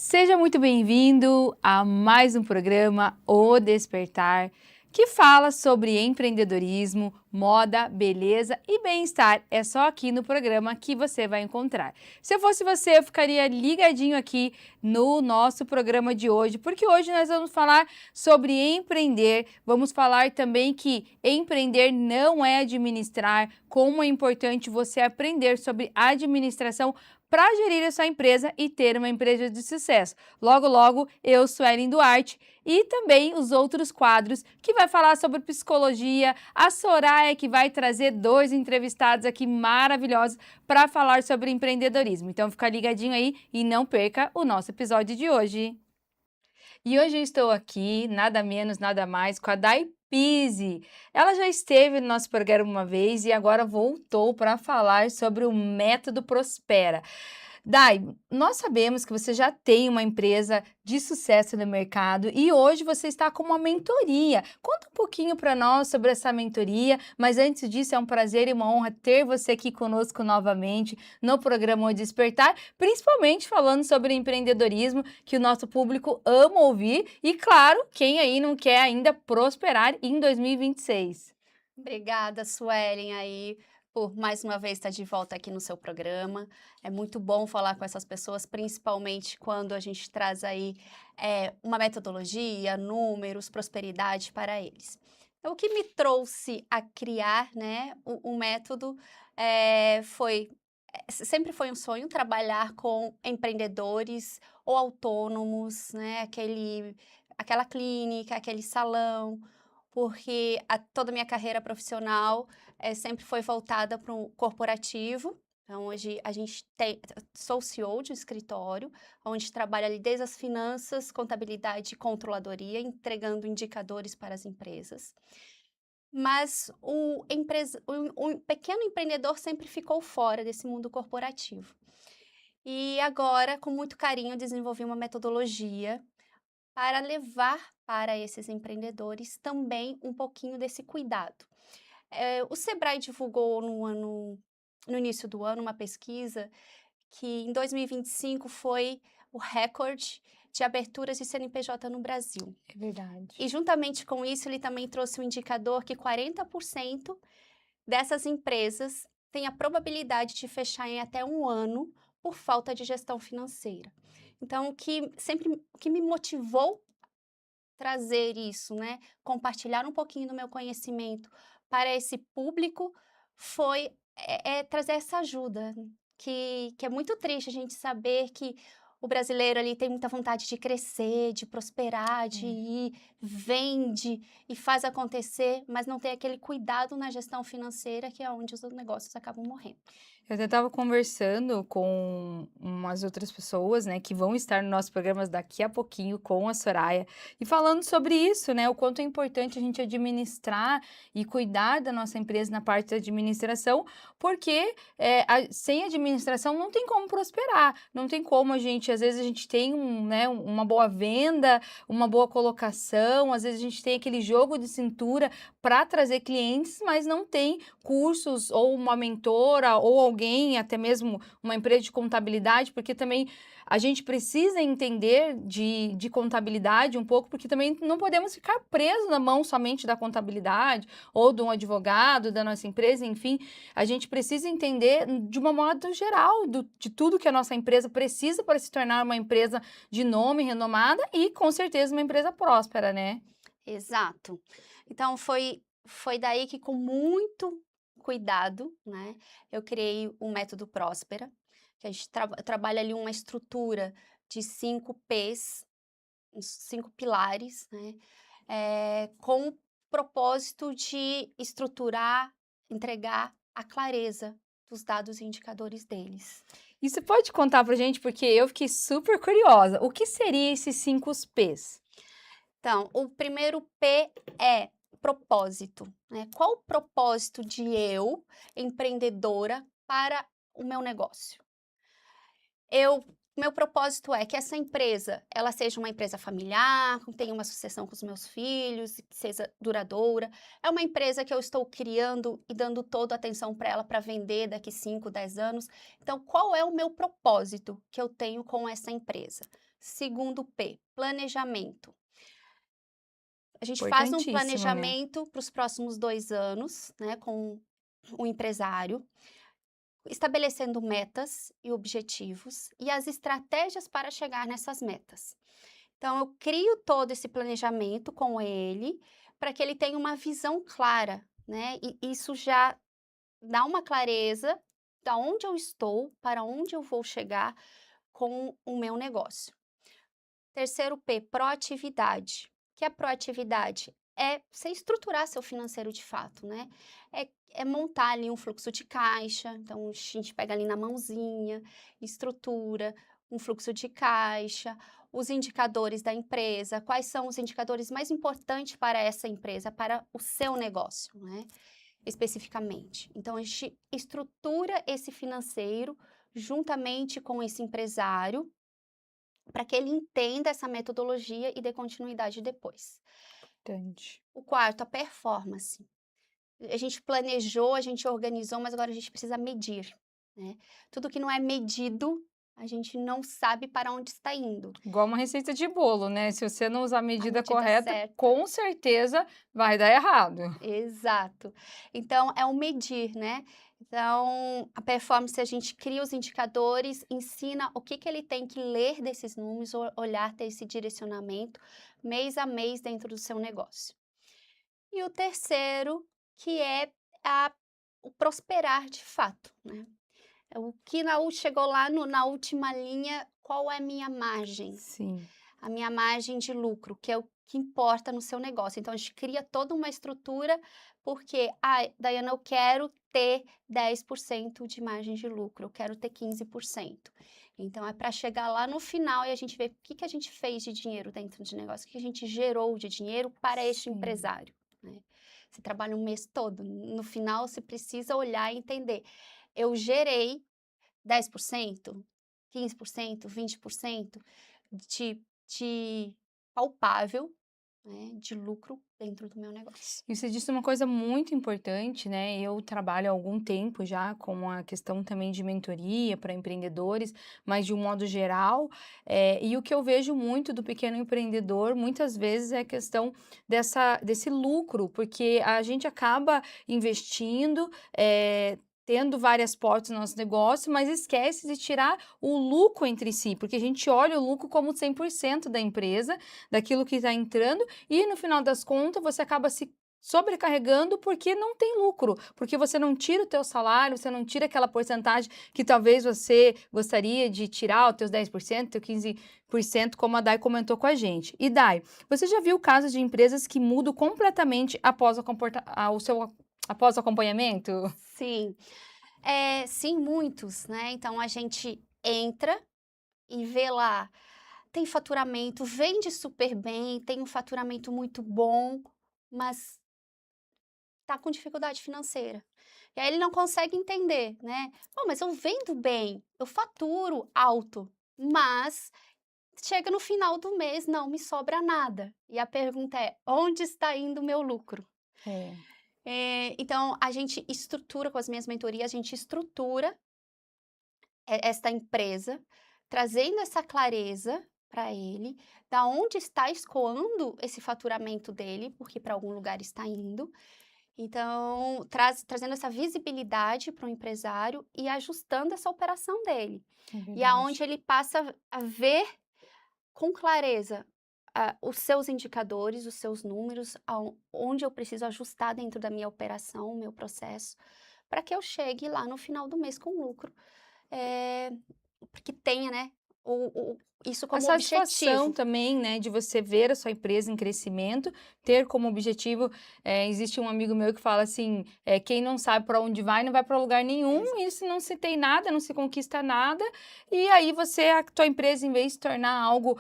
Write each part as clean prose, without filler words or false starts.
Seja muito bem-vindo a mais um programa O Despertar, que fala sobre empreendedorismo, moda, beleza e bem-estar. É só aqui no programa que você vai encontrar. Se eu fosse você, eu ficaria ligadinho aqui no nosso programa de hoje, porque hoje nós vamos falar sobre empreender. Vamos falar também que empreender não é administrar, como é importante você aprender sobre administração para gerir a sua empresa e ter uma empresa de sucesso. Logo, logo, eu sou Ellen Duarte e também os outros quadros que vai falar sobre psicologia, a Soraya que vai trazer dois entrevistados aqui maravilhosos para falar sobre empreendedorismo. Então fica ligadinho aí e não perca o nosso episódio de hoje. E hoje eu estou aqui, nada menos, nada mais, com a Day Pizzi. Ela já esteve no nosso programa uma vez e agora voltou para falar sobre o método Prospera. Day, nós sabemos que você já tem uma empresa de sucesso no mercado e hoje você está com uma mentoria. Conta um pouquinho para nós sobre essa mentoria, mas antes disso é um prazer e uma honra ter você aqui conosco novamente no programa O Despertar, principalmente falando sobre empreendedorismo, que o nosso público ama ouvir e, claro, quem aí não quer ainda prosperar em 2026. Obrigada, Suelen, aí, por mais uma vez estar de volta aqui no seu programa. É muito bom falar com essas pessoas, principalmente quando a gente traz aí uma metodologia, números, prosperidade para eles. Então, o que me trouxe a criar, né, o método sempre foi um sonho trabalhar com empreendedores ou autônomos, né, aquela clínica, aquele salão, porque toda a minha carreira profissional sempre foi voltada para o corporativo. Então, hoje sou CEO de um escritório, onde trabalho ali desde as finanças, contabilidade e controladoria, entregando indicadores para as empresas. Mas o pequeno empreendedor sempre ficou fora desse mundo corporativo. E agora, com muito carinho, desenvolvi uma metodologia para levar para esses empreendedores também um pouquinho desse cuidado. O Sebrae divulgou no início do ano uma pesquisa que em 2025 foi o recorde de aberturas de CNPJ no Brasil. É verdade. E juntamente com isso, ele também trouxe um indicador que 40% dessas empresas têm a probabilidade de fechar em até um ano por falta de gestão financeira. Então, o que me motivou trazer isso, né, compartilhar um pouquinho do meu conhecimento para esse público foi trazer essa ajuda, que é muito triste a gente saber que o brasileiro ali tem muita vontade de crescer, de prosperar, de ir, vende e faz acontecer, mas não tem aquele cuidado na gestão financeira que é onde os negócios acabam morrendo. Eu até estava conversando com umas outras pessoas, né, que vão estar no nosso programa daqui a pouquinho com a Soraya, e falando sobre isso, né, o quanto é importante a gente administrar e cuidar da nossa empresa na parte da administração, porque sem administração não tem como prosperar, não tem como às vezes a gente tem uma boa venda, uma boa colocação, às vezes a gente tem aquele jogo de cintura para trazer clientes, mas não tem cursos ou uma mentora ou alguém, até mesmo uma empresa de contabilidade, porque também a gente precisa entender de contabilidade um pouco, porque também não podemos ficar presos na mão somente da contabilidade ou de um advogado da nossa empresa, enfim, a gente precisa entender de uma modo geral de tudo que a nossa empresa precisa para se tornar uma empresa de nome, renomada e com certeza uma empresa próspera, né? Exato. Então foi daí que com muito cuidado, né, eu criei o método Próspera, que a gente trabalha ali uma estrutura de 5 P's, uns 5 pilares, né, com o propósito de estruturar, entregar a clareza dos dados e indicadores deles. E você pode contar pra gente, porque eu fiquei super curiosa, o que seria esses 5 P's? Então, o primeiro P é propósito, né? Qual o propósito de eu, empreendedora, para o meu negócio? Meu propósito é que essa empresa, ela seja uma empresa familiar, que tenha uma sucessão com os meus filhos, que seja duradoura. É uma empresa que eu estou criando e dando toda a atenção para ela para vender daqui 5, 10 anos. Então, qual é o meu propósito que eu tenho com essa empresa? Segundo P, planejamento. A gente faz um Importantíssimo, né? planejamento para os próximos 2 anos, né, com o empresário, estabelecendo metas e objetivos e as estratégias para chegar nessas metas. Então, eu crio todo esse planejamento com ele, para que ele tenha uma visão clara, né? E isso já dá uma clareza da onde eu estou, para onde eu vou chegar com o meu negócio. Terceiro P, proatividade. O que é proatividade? É você estruturar seu financeiro de fato, né? É montar ali um fluxo de caixa, então a gente pega ali na mãozinha, estrutura um fluxo de caixa, os indicadores da empresa, quais são os indicadores mais importantes para essa empresa, para o seu negócio, né? Especificamente. Então, a gente estrutura esse financeiro juntamente com esse empresário, para que ele entenda essa metodologia e dê continuidade depois. Importante. O quarto, a performance. A gente planejou, a gente organizou, mas agora a gente precisa medir, né? Tudo que não é medido, a gente não sabe para onde está indo. Igual uma receita de bolo, né? Se você não usar a A medida medida correta, certa. com certeza vai dar errado. Exato. Então, é o medir, né? Então, a performance, a gente cria os indicadores, ensina o que ele tem que ler desses números, olhar, ter esse direcionamento mês a mês dentro do seu negócio. E o terceiro, que é o prosperar de fato, né? O que chegou lá na última linha, qual é a minha margem? Sim. A minha margem de lucro, que é o que importa no seu negócio. Então, a gente cria toda uma estrutura, porque, Daiana, eu quero ter 10% de margem de lucro, eu quero ter 15%. Então, é para chegar lá no final e a gente ver o que a gente fez de dinheiro dentro do negócio, o que a gente gerou de dinheiro para este Sim. empresário, né? Você trabalha um mês todo, no final você precisa olhar e entender. Eu gerei 10%, 15%, 20% de palpável, né, de lucro dentro do meu negócio. E você disse uma coisa muito importante, né? Eu trabalho há algum tempo já com a questão também de mentoria para empreendedores, mas de um modo geral. E o que eu vejo muito do pequeno empreendedor, muitas vezes, é a questão desse lucro, porque a gente acaba investindo, tendo várias portas no nosso negócio, mas esquece de tirar o lucro entre si, porque a gente olha o lucro como 100% da empresa, daquilo que está entrando, e no final das contas você acaba se sobrecarregando porque não tem lucro, porque você não tira o teu salário, você não tira aquela porcentagem que talvez você gostaria de tirar, os teus 10%, teu 15%, como a Dai comentou com a gente. E Dai, você já viu casos de empresas que mudam completamente após após o acompanhamento? Sim, sim, muitos, né? Então a gente entra e vê lá, tem faturamento, vende super bem, tem um faturamento muito bom, mas tá com dificuldade financeira. E aí ele não consegue entender, né? Bom, mas eu vendo bem, eu faturo alto, mas chega no final do mês, não me sobra nada. E a pergunta é: onde está indo o meu lucro? É. Então, a gente estrutura com as minhas mentorias, a gente estrutura esta empresa, trazendo essa clareza para ele, da onde está escoando esse faturamento dele, porque para algum lugar está indo. Então, trazendo essa visibilidade para o empresário e ajustando essa operação dele. É E aonde verdade. ele passa a ver com clareza os seus indicadores, os seus números, onde eu preciso ajustar dentro da minha operação, o meu processo, para que eu chegue lá no final do mês com lucro, porque tenha, né, isso A como satisfação objetivo. também, né, de você ver a sua empresa em crescimento, ter como objetivo, existe um amigo meu que fala assim, quem não sabe para onde vai, não vai para lugar nenhum, e se não se tem nada, não se conquista nada, e aí a tua empresa, em vez de se tornar algo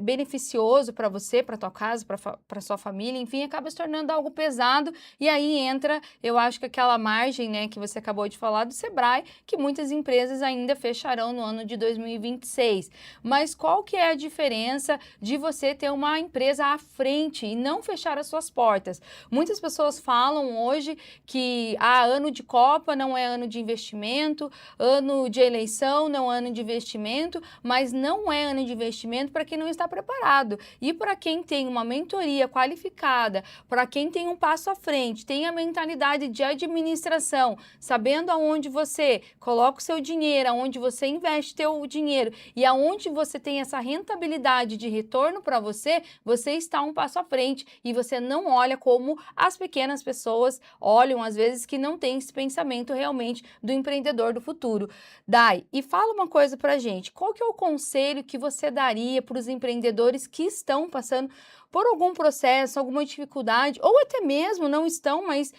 beneficioso para você, para tua casa, para sua família, enfim, acaba se tornando algo pesado, e aí entra, eu acho que aquela margem, né, que você acabou de falar do Sebrae, que muitas empresas ainda fecharão no ano de 2026. Mas mas qual que é a diferença de você ter uma empresa à frente e não fechar as suas portas? Muitas pessoas falam hoje que ano de Copa não é ano de investimento, ano de eleição não é ano de investimento, mas não é ano de investimento para quem não está preparado. E para quem tem uma mentoria qualificada, para quem tem um passo à frente, tem a mentalidade de administração, sabendo aonde você coloca o seu dinheiro, aonde você investe seu dinheiro e aonde você tem essa rentabilidade de retorno para você, você está um passo à frente e você não olha como as pequenas pessoas olham às vezes que não tem esse pensamento realmente do empreendedor do futuro. Dai, e fala uma coisa pra gente, qual que é o conselho que você daria para os empreendedores que estão passando por algum processo, alguma dificuldade, ou até mesmo não estão, mas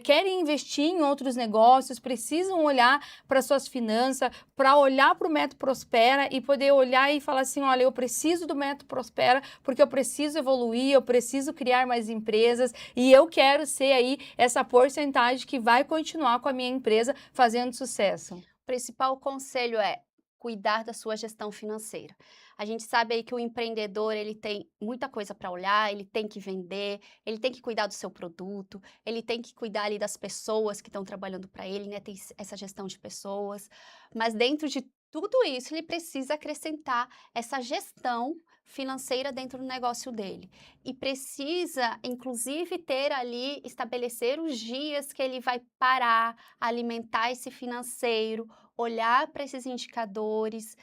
querem investir em outros negócios, precisam olhar para suas finanças, para olhar para o Método Prospera e poder olhar e falar assim, olha, eu preciso do Método Prospera porque eu preciso evoluir, eu preciso criar mais empresas e eu quero ser aí essa porcentagem que vai continuar com a minha empresa fazendo sucesso. O principal conselho é cuidar da sua gestão financeira. A gente sabe aí que o empreendedor, ele tem muita coisa para olhar, ele tem que vender, ele tem que cuidar do seu produto, ele tem que cuidar ali das pessoas que estão trabalhando para ele, né? Tem essa gestão de pessoas. Mas dentro de tudo isso, ele precisa acrescentar essa gestão financeira dentro do negócio dele. E precisa, inclusive, ter ali, estabelecer os dias que ele vai parar, alimentar esse financeiro, olhar para esses indicadores,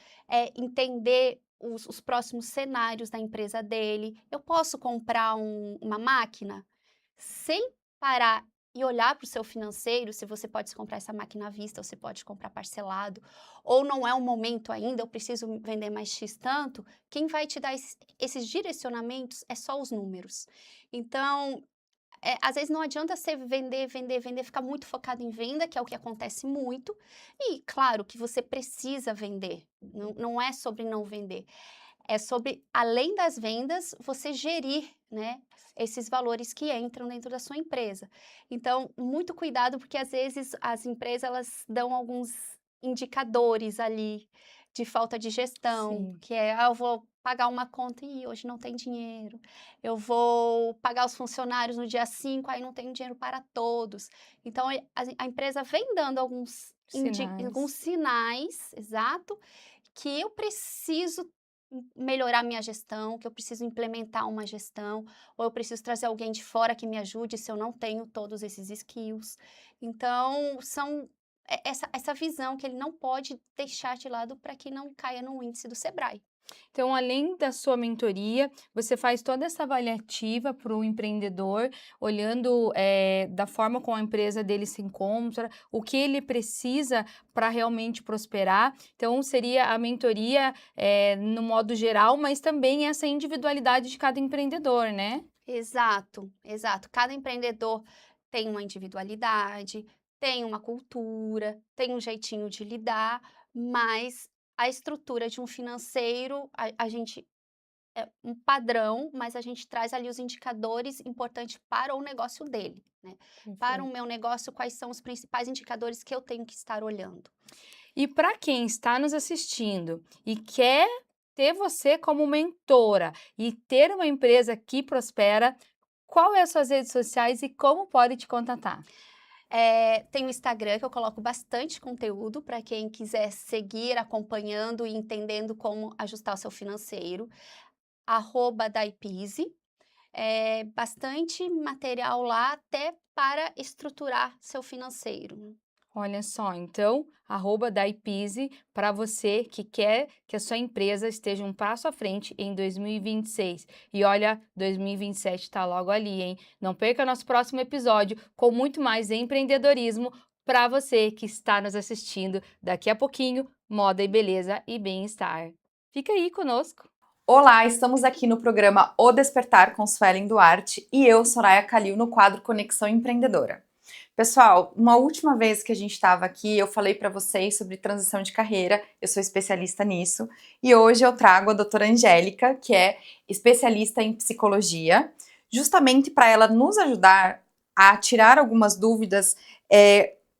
entender os próximos cenários da empresa dele. Eu posso comprar uma máquina sem parar e olhar para o seu financeiro, se você pode comprar essa máquina à vista, ou você pode comprar parcelado, ou não é o momento ainda, eu preciso vender mais X tanto, quem vai te dar esses direcionamentos é só os números. Então, às vezes não adianta você vender, ficar muito focado em venda, que é o que acontece muito. E claro que você precisa vender, não é sobre não vender. É sobre, além das vendas, você gerir, né, esses valores que entram dentro da sua empresa. Então, muito cuidado, porque às vezes as empresas elas dão alguns indicadores ali de falta de gestão, Sim. que é, eu vou pagar uma conta e hoje não tem dinheiro. Eu vou pagar os funcionários no dia 5, aí não tem dinheiro para todos. Então, a empresa vem dando alguns sinais, exato, que eu preciso melhorar minha gestão, que eu preciso implementar uma gestão, ou eu preciso trazer alguém de fora que me ajude se eu não tenho todos esses skills. Então, essa visão que ele não pode deixar de lado para que não caia no índice do Sebrae. Então, além da sua mentoria, você faz toda essa avaliativa para o empreendedor, olhando da forma como a empresa dele se encontra, o que ele precisa para realmente prosperar. Então, seria a mentoria no modo geral, mas também essa individualidade de cada empreendedor, né? Exato, exato. Cada empreendedor tem uma individualidade, tem uma cultura, tem um jeitinho de lidar, mas a estrutura de um financeiro, a gente é um padrão, mas a gente traz ali os indicadores importantes para o negócio dele, né? Para o Perfeito. meu negócio, quais são os principais indicadores que eu tenho que estar olhando? E para quem está nos assistindo e quer ter você como mentora e ter uma empresa que prospera, qual é as suas redes sociais e como pode te contatar? Tem o Instagram, que eu coloco bastante conteúdo para quem quiser seguir acompanhando e entendendo como ajustar o seu financeiro. @daipise. Bastante material lá até para estruturar seu financeiro. Olha só, então, @daipise para você que quer que a sua empresa esteja um passo à frente em 2026. E olha, 2027 está logo ali, hein? Não perca nosso próximo episódio com muito mais empreendedorismo para você que está nos assistindo daqui a pouquinho, moda e beleza e bem-estar. Fica aí conosco. Olá, estamos aqui no programa O Despertar com Suelen Duarte e eu, Soraya Calil, no quadro Conexão Empreendedora. Pessoal, uma última vez que a gente estava aqui, eu falei para vocês sobre transição de carreira, eu sou especialista nisso, e hoje eu trago a doutora Angélica, que é especialista em psicologia, justamente para ela nos ajudar a tirar algumas dúvidas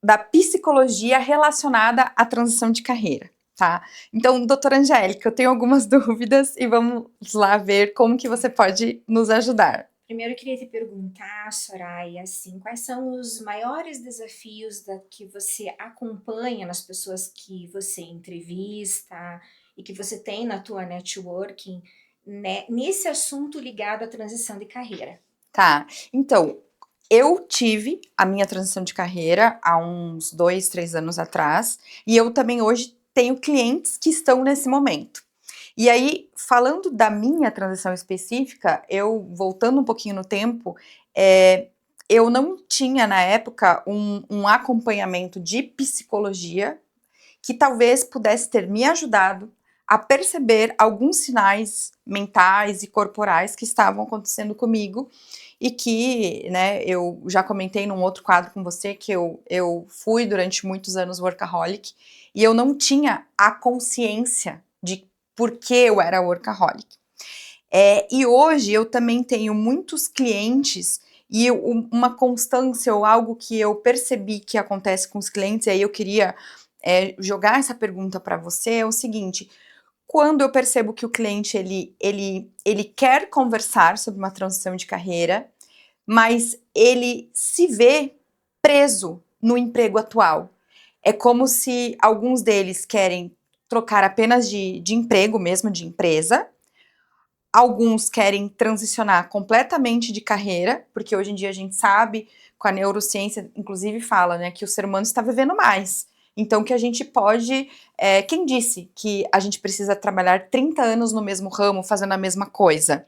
da psicologia relacionada à transição de carreira. Tá? Então, doutora Angélica, eu tenho algumas dúvidas e vamos lá ver como que você pode nos ajudar. Primeiro, eu queria te perguntar, Soraya, assim, quais são os maiores desafios que você acompanha nas pessoas que você entrevista e que você tem na tua networking, né, nesse assunto ligado à transição de carreira? Tá, então, eu tive a minha transição de carreira há uns 2, 3 anos atrás, e eu também hoje tenho clientes que estão nesse momento. E aí, falando da minha transição específica, eu, voltando um pouquinho no tempo, eu não tinha na época um acompanhamento de psicologia que talvez pudesse ter me ajudado a perceber alguns sinais mentais e corporais que estavam acontecendo comigo e que, né, eu já comentei num outro quadro com você que eu fui durante muitos anos workaholic e eu não tinha a consciência de por que eu era workaholic. E hoje eu também tenho muitos clientes e uma constância ou algo que eu percebi que acontece com os clientes, e aí eu queria jogar essa pergunta para você, é o seguinte: quando eu percebo que o cliente ele quer conversar sobre uma transição de carreira, mas ele se vê preso no emprego atual. É como se alguns deles querem trocar apenas de emprego mesmo, de empresa. Alguns querem transicionar completamente de carreira, porque hoje em dia a gente sabe, com a neurociência, inclusive fala, né, que o ser humano está vivendo mais. Então, que a gente pode... quem disse que a gente precisa trabalhar 30 anos no mesmo ramo, fazendo a mesma coisa?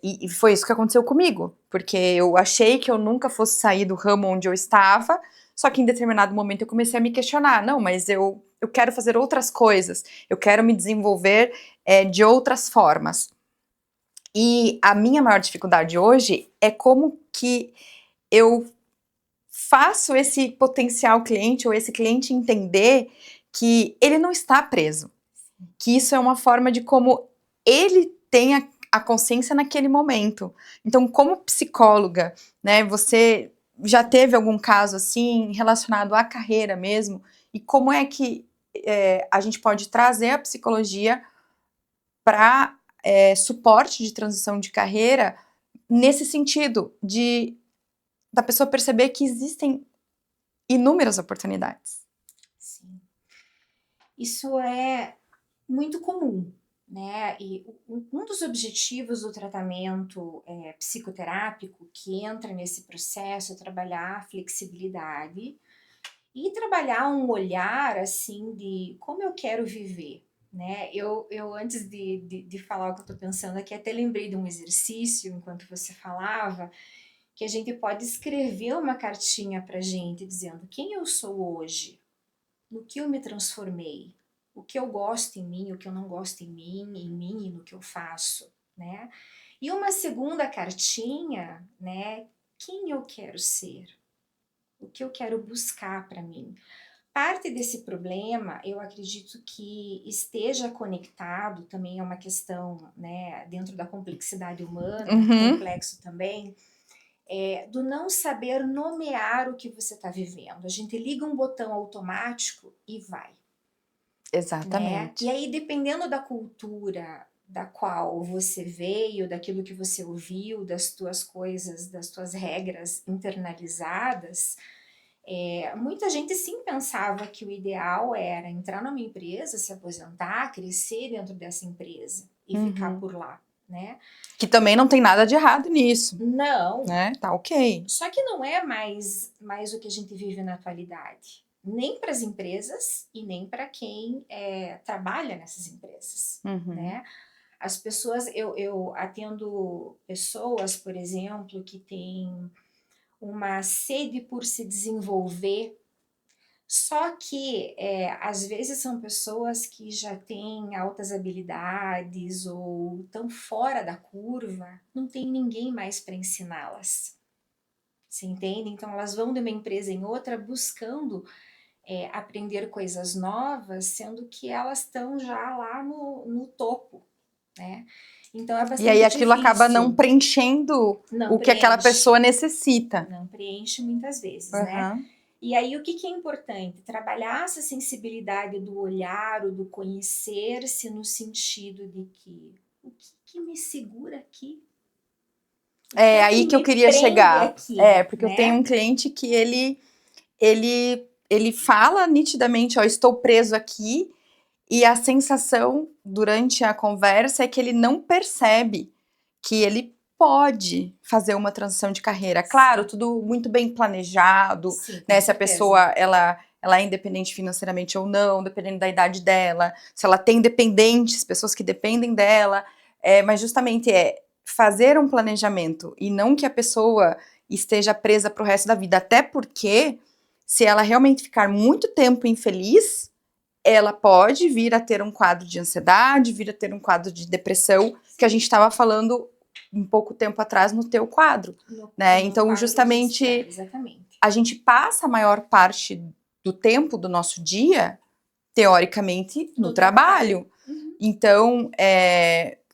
E foi isso que aconteceu comigo, porque eu achei que eu nunca fosse sair do ramo onde eu estava, só que em determinado momento eu comecei a me questionar, não, mas eu quero fazer outras coisas, eu quero me desenvolver de outras formas. E a minha maior dificuldade hoje é como que eu faço esse potencial cliente ou esse cliente entender que ele não está preso, que isso é uma forma de como ele tem a consciência naquele momento. Então, como psicóloga, né, você já teve algum caso assim relacionado à carreira mesmo? E como é que a gente pode trazer a psicologia para suporte de transição de carreira nesse sentido da pessoa perceber que existem inúmeras oportunidades? Sim. Isso é muito comum, né? E um dos objetivos do tratamento psicoterápico que entra nesse processo é trabalhar a flexibilidade e trabalhar um olhar assim de como eu quero viver, né? Eu antes de falar o que eu tô pensando aqui, até lembrei de um exercício enquanto você falava, que a gente pode escrever uma cartinha pra gente dizendo quem eu sou hoje, no que eu me transformei, o que eu gosto em mim, o que eu não gosto em mim e no que eu faço, né? E uma segunda cartinha, né? Quem eu quero ser? O que eu quero buscar para mim? Parte desse problema, eu acredito que esteja conectado, também é uma questão, né, dentro da complexidade humana, complexo também, do não saber nomear o que você está vivendo. A gente liga um botão automático e vai. Exatamente. Né? E aí, dependendo da cultura da qual você veio, daquilo que você ouviu, das tuas coisas, das tuas regras internalizadas, muita gente sim pensava que o ideal era entrar numa empresa, se aposentar, crescer dentro dessa empresa e ficar por lá, né? Que também não tem nada de errado nisso. Não. Né? Tá ok. Só que não é mais o que a gente vive na atualidade. Nem para as empresas e nem para quem trabalha nessas empresas, né? As pessoas, eu atendo pessoas, por exemplo, que têm uma sede por se desenvolver, só que às vezes são pessoas que já têm altas habilidades ou estão fora da curva, não tem ninguém mais para ensiná-las. Você entende? Então elas vão de uma empresa em outra buscando aprender coisas novas, sendo que elas estão já lá no topo, né? Então é bastante E aí aquilo difícil. acaba não preenchendo Não que aquela pessoa necessita. Não preenche muitas vezes, né? E aí, o que que é importante? Trabalhar essa sensibilidade do olhar, ou do conhecer-se, no sentido de que o que me segura aqui? O que É é aí que eu me queria prende chegar. aqui, Porque eu tenho um né? cliente que ele fala nitidamente, ó, estou preso aqui, e a sensação durante a conversa é que ele não percebe que ele pode fazer uma transição de carreira. Claro, Sim, tudo muito bem planejado, sim, com né? Se a certeza. pessoa ela é independente financeiramente ou não, dependendo da idade dela, se ela tem dependentes, pessoas que dependem dela, mas justamente é fazer um planejamento e não que a pessoa esteja presa para o resto da vida, até porque se ela realmente ficar muito tempo infeliz, ela pode vir a ter um quadro de ansiedade, vir a ter um quadro de depressão, que a gente estava falando um pouco tempo atrás no teu quadro, né? No Então, quadro do despertar, justamente, exatamente. a gente passa a maior parte do tempo do nosso dia, teoricamente, no trabalho. Uhum. Então,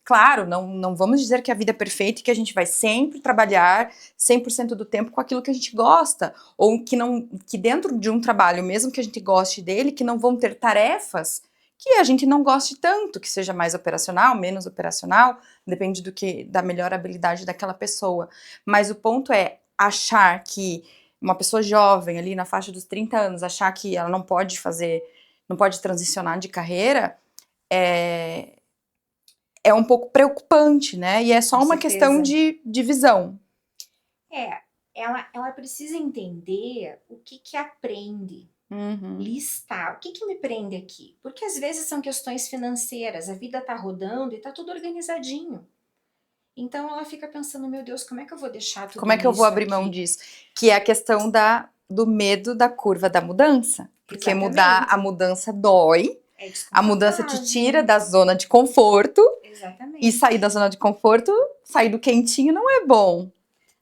claro, não vamos dizer que a vida é perfeita e que a gente vai sempre trabalhar 100% do tempo com aquilo que a gente gosta, ou que dentro de um trabalho, mesmo que a gente goste dele, que não vão ter tarefas que a gente não goste tanto, que seja mais operacional, menos operacional, depende da melhor habilidade daquela pessoa. Mas o ponto é achar que uma pessoa jovem, ali na faixa dos 30 anos, achar que ela não pode transicionar de carreira, é um pouco preocupante, né? E é só Com uma questão certeza. de visão. É, ela precisa entender o que aprende, Uhum. listar, o que me prende aqui? Porque às vezes são questões financeiras, a vida tá rodando e tá tudo organizadinho. Então ela fica pensando, meu Deus, como é que eu vou deixar Como tudo é que eu vou isso abrir mão aqui? disso? Que é a questão do medo da curva da mudança. Porque a Exatamente. mudança dói, É a mudança te tira desconfortável. da zona de conforto, e sair Exatamente. da zona de conforto, sair do quentinho não é bom.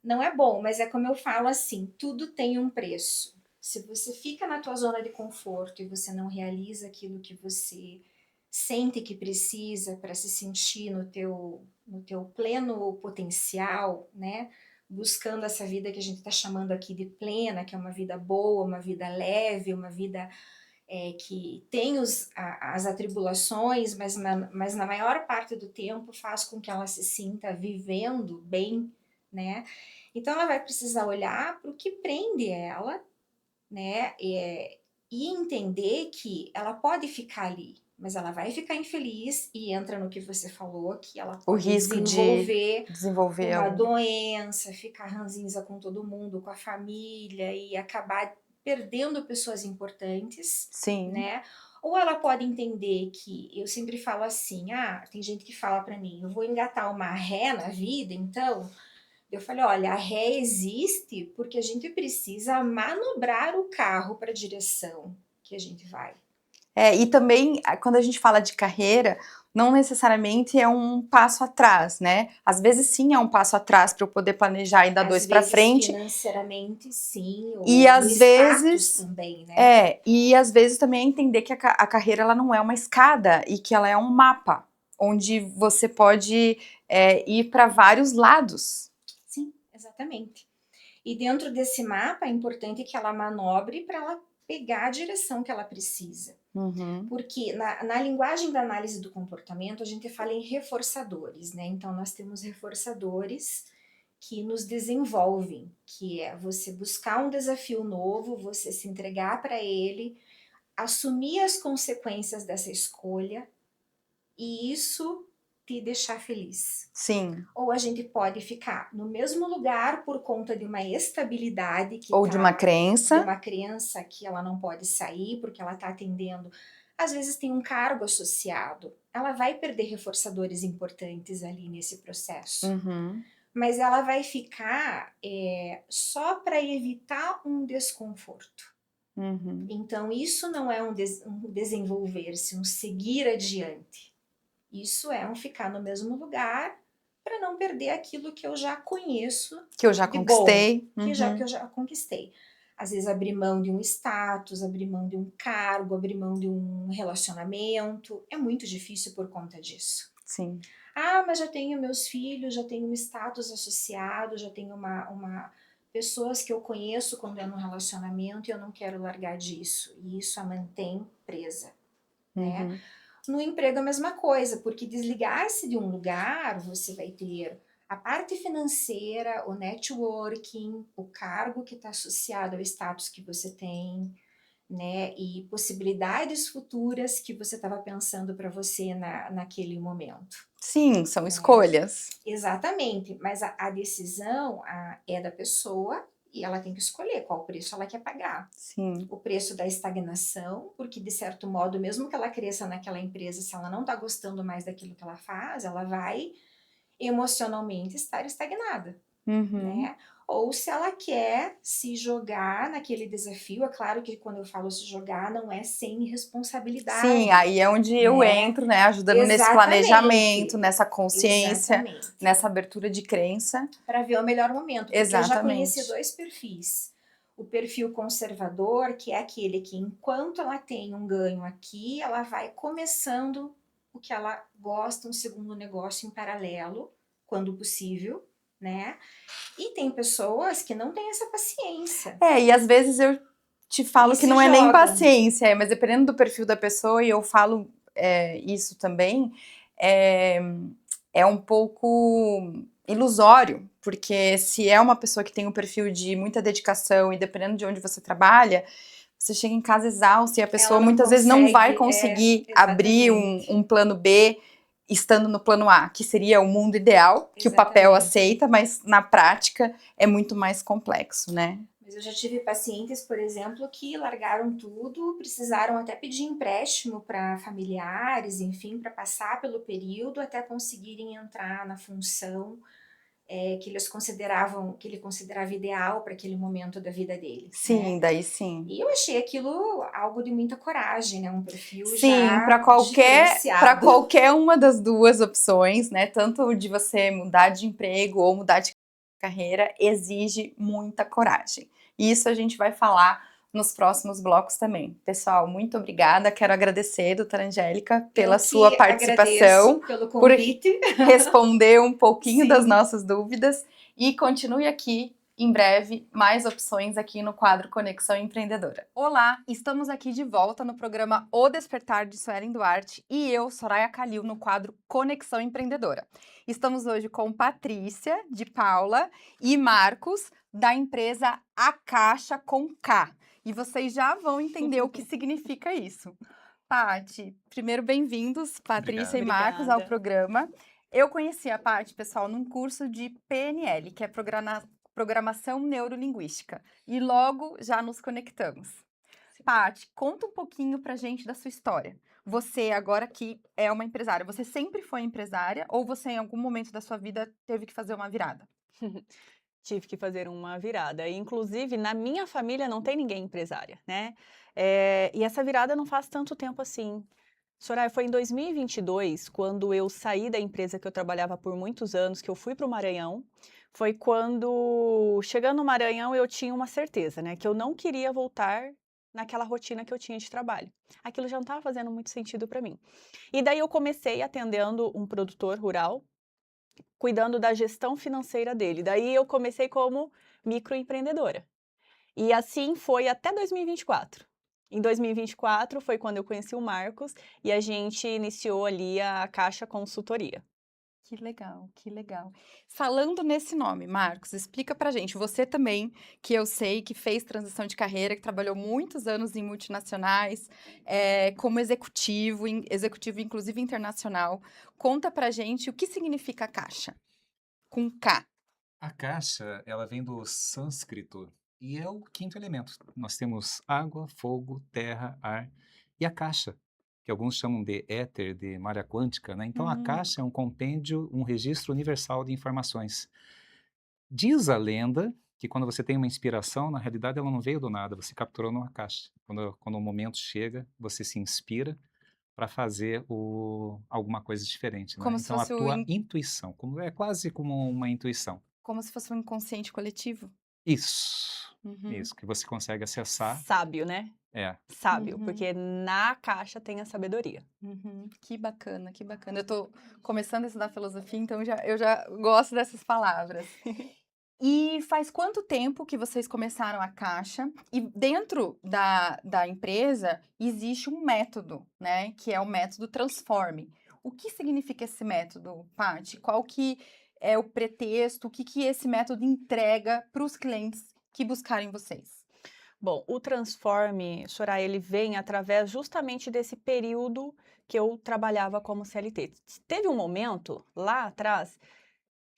Não é bom, mas é como eu falo assim, tudo tem um preço. Se você fica na tua zona de conforto e você não realiza aquilo que você sente que precisa para se sentir no teu pleno potencial, né? Buscando essa vida que a gente está chamando aqui de plena, que é uma vida boa, uma vida leve, uma vida que tem as atribulações, mas na maior parte do tempo faz com que ela se sinta vivendo bem, né? Então ela vai precisar olhar para o que prende ela, né? E entender que ela pode ficar ali, mas ela vai ficar infeliz e entra no que você falou, que ela O pode risco de desenvolver desenvolver uma algum. doença, ficar ranzinza com todo mundo, com a família e acabar perdendo pessoas importantes, Sim. né? Ou ela pode entender que eu sempre falo assim, tem gente que fala para mim, eu vou engatar uma ré na vida, então eu falei, olha, a ré existe porque a gente precisa manobrar o carro para a direção que a gente vai. E também, quando a gente fala de carreira, não necessariamente é um passo atrás, né? Às vezes sim é um passo atrás para eu poder planejar e dar Às dois para vezes frente, financeiramente sim, e ou no às status vezes também, né? também entender que a carreira ela não é uma escada e que ela é um mapa onde você pode ir para vários lados. Sim, exatamente. E dentro desse mapa é importante que ela manobre para ela pegar a direção que ela precisa. Uhum. Porque na linguagem da análise do comportamento, a gente fala em reforçadores, né? Então, nós temos reforçadores que nos desenvolvem, que é você buscar um desafio novo, você se entregar para ele, assumir as consequências dessa escolha e isso te deixar feliz. Sim. Ou a gente pode ficar no mesmo lugar por conta de uma estabilidade que Ou de uma de crença. uma criança que ela não pode sair porque ela está atendendo. Às vezes tem um cargo associado. Ela vai perder reforçadores importantes ali nesse processo. Uhum. Mas ela vai ficar só para evitar um desconforto. Uhum. Então, isso não é um desenvolver-se, um seguir adiante. Isso é um ficar no mesmo lugar para não perder aquilo que eu já conheço Que eu já de bom, conquistei. que Uhum. eu já conquistei. Às vezes abrir mão de um status, abrir mão de um cargo, abrir mão de um relacionamento, é muito difícil por conta disso. Sim. Mas já tenho meus filhos, já tenho um status associado, já tenho uma pessoas que eu conheço quando é num relacionamento e eu não quero largar disso. E isso a mantém presa, né? Uhum. No emprego é a mesma coisa, porque desligar-se de um lugar, você vai ter a parte financeira, o networking, o cargo que está associado ao status que você tem, né? E possibilidades futuras que você estava pensando para você naquele momento. Sim, são É. escolhas. Exatamente, mas a decisão é da pessoa e ela tem que escolher qual preço ela quer pagar. Sim. O preço da estagnação, porque de certo modo, mesmo que ela cresça naquela empresa, se ela não está gostando mais daquilo que ela faz, ela vai emocionalmente estar estagnada, Uhum. né? Ou se ela quer se jogar naquele desafio, é claro que quando eu falo se jogar, não é sem responsabilidade. Sim, aí é onde eu né? entro, né, ajudando nesse Exatamente. planejamento, nessa consciência, Exatamente. nessa abertura de crença. Para ver o melhor momento, porque eu já Exatamente. conheci 2 perfis. O perfil conservador, que é aquele que enquanto ela tem um ganho aqui, ela vai começando o que ela gosta, um segundo negócio em paralelo, quando possível, né? E tem pessoas que não têm essa paciência. E às vezes eu te falo E que se não é nem jogam. paciência, mas dependendo do perfil da pessoa, e eu falo isso também, é um pouco ilusório, porque se é uma pessoa que tem um perfil de muita dedicação e dependendo de onde você trabalha, você chega em casa exausto e a pessoa não muitas vezes não vai consegue, conseguir abrir exatamente. um plano B estando no plano A, que seria o mundo ideal, que o papel Exatamente. aceita, mas na prática é muito mais complexo, né? Mas eu já tive pacientes, por exemplo, que largaram tudo, precisaram até pedir empréstimo para familiares, enfim, para passar pelo período até conseguirem entrar na função que ele considerava ideal para aquele momento da vida dele. Sim, né? daí sim. E eu achei aquilo algo de muita coragem, né? Um perfil Sim, já para diferenciado. qualquer uma das duas opções, né? Tanto de você mudar de emprego ou mudar de carreira, exige muita coragem. E isso a gente vai falar nos próximos blocos também. Pessoal, muito obrigada. Quero agradecer, doutora Angélica, pela sua participação, pelo por convite. responder um pouquinho Sim. das nossas dúvidas e continue aqui em breve mais opções aqui no quadro Conexão Empreendedora. Olá, estamos aqui de volta no programa O Despertar de Suelen Duarte e eu, Soraya Calil, no quadro Conexão Empreendedora. Estamos hoje com Patrícia, de Paula, e Marcos, da empresa A Caixa com K. E vocês já vão entender o que significa isso. Paty, primeiro bem-vindos, Patrícia e Marcos, ao programa. Eu conheci a Paty, pessoal, num curso de PNL, que é Programação Neurolinguística. E logo já nos conectamos. Paty, conta um pouquinho pra gente da sua história. Você, agora que é uma empresária, você sempre foi empresária ou você, em algum momento da sua vida, teve que fazer uma virada? Tive que fazer uma virada. E, inclusive, na minha família não tem ninguém empresária, né? E essa virada não faz tanto tempo assim. Soraya, foi em 2022, quando eu saí da empresa que eu trabalhava por muitos anos, que eu fui para o Maranhão. Foi quando, chegando no Maranhão, eu tinha uma certeza, né? Que eu não queria voltar naquela rotina que eu tinha de trabalho. Aquilo já não estava fazendo muito sentido para mim. E daí eu comecei atendendo um produtor rural, cuidando da gestão financeira dele. Daí eu comecei como microempreendedora. E assim foi até 2024. Em 2024 foi quando eu conheci o Marcos e a gente iniciou ali a Caixa Consultoria. Que legal, que legal. Falando nesse nome, Marcos, explica pra gente. Você também, que eu sei que fez transição de carreira, que trabalhou muitos anos em multinacionais, como executivo, executivo inclusive internacional. Conta pra gente o que significa Caixa, com K. A caixa, ela vem do sânscrito e é o quinto elemento. Nós temos água, fogo, terra, ar e a caixa, que alguns chamam de éter, de malha quântica, né? Então, a caixa é um compêndio, um registro universal de informações. Diz a lenda que quando você tem uma inspiração, na realidade ela não veio do nada, você capturou numa caixa. Quando o momento chega, você se inspira para fazer alguma coisa diferente, né? Como se Então, a fosse tua intuição, é quase como uma intuição. como se fosse um inconsciente coletivo. Isso, Uhum. isso, que você consegue acessar. Sábio, né? É. Sábio, Uhum. porque na caixa tem a sabedoria. Uhum. Que bacana, que bacana. Eu tô começando a estudar filosofia, então eu já gosto dessas palavras. E faz quanto tempo que vocês começaram a Caixa? E dentro da empresa existe um método, né? Que é o método Transforme. O que significa esse método, Paty? Qual que é o pretexto? O que que esse método entrega para os clientes que buscarem vocês? Bom, o Transforme, Soraya, ele vem através justamente desse período que eu trabalhava como CLT. Teve um momento lá atrás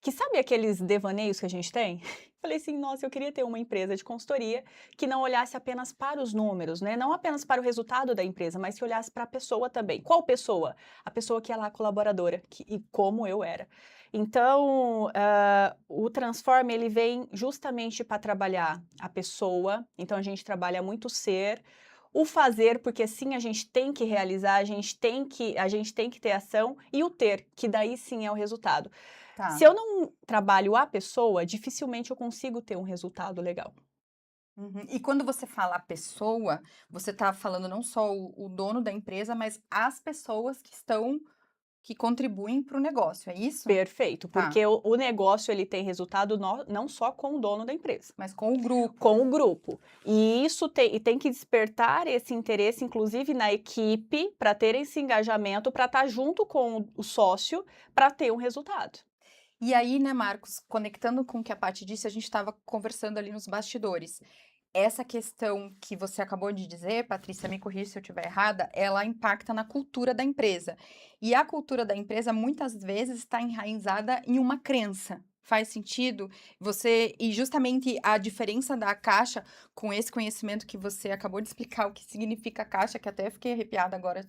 que sabe aqueles devaneios que a gente tem? Falei assim, nossa, eu queria ter uma empresa de consultoria que não olhasse apenas para os números, né? Não apenas para o resultado da empresa, mas que olhasse para a pessoa também. Qual pessoa? A pessoa que é lá colaboradora, e como eu era. Então, o Transform, ele vem justamente para trabalhar a pessoa. Então, a gente trabalha muito o ser, o fazer, porque sim, a gente tem que realizar, a gente tem que ter ação, e o ter, que daí sim é o resultado. Tá. Se eu não trabalho a pessoa, dificilmente eu consigo ter um resultado legal. Uhum. E quando você fala a pessoa, você está falando não só o dono da empresa, mas as pessoas que contribuem para o negócio, é isso? Perfeito, Tá. porque o negócio ele tem resultado não só com o dono da empresa, Mas com o grupo. com o grupo. E isso tem que despertar esse interesse, inclusive na equipe, para ter esse engajamento, para estar junto com o sócio, para ter um resultado. E aí, né, Marcos, conectando com o que a Paty disse, a gente estava conversando ali nos bastidores. Essa questão que você acabou de dizer, Patrícia, me corrija se eu estiver errada, ela impacta na cultura da empresa. E a cultura da empresa muitas vezes está enraizada em uma crença. Faz sentido? E justamente a diferença da Caixa, com esse conhecimento que você acabou de explicar o que significa Caixa, que até fiquei arrepiada agora,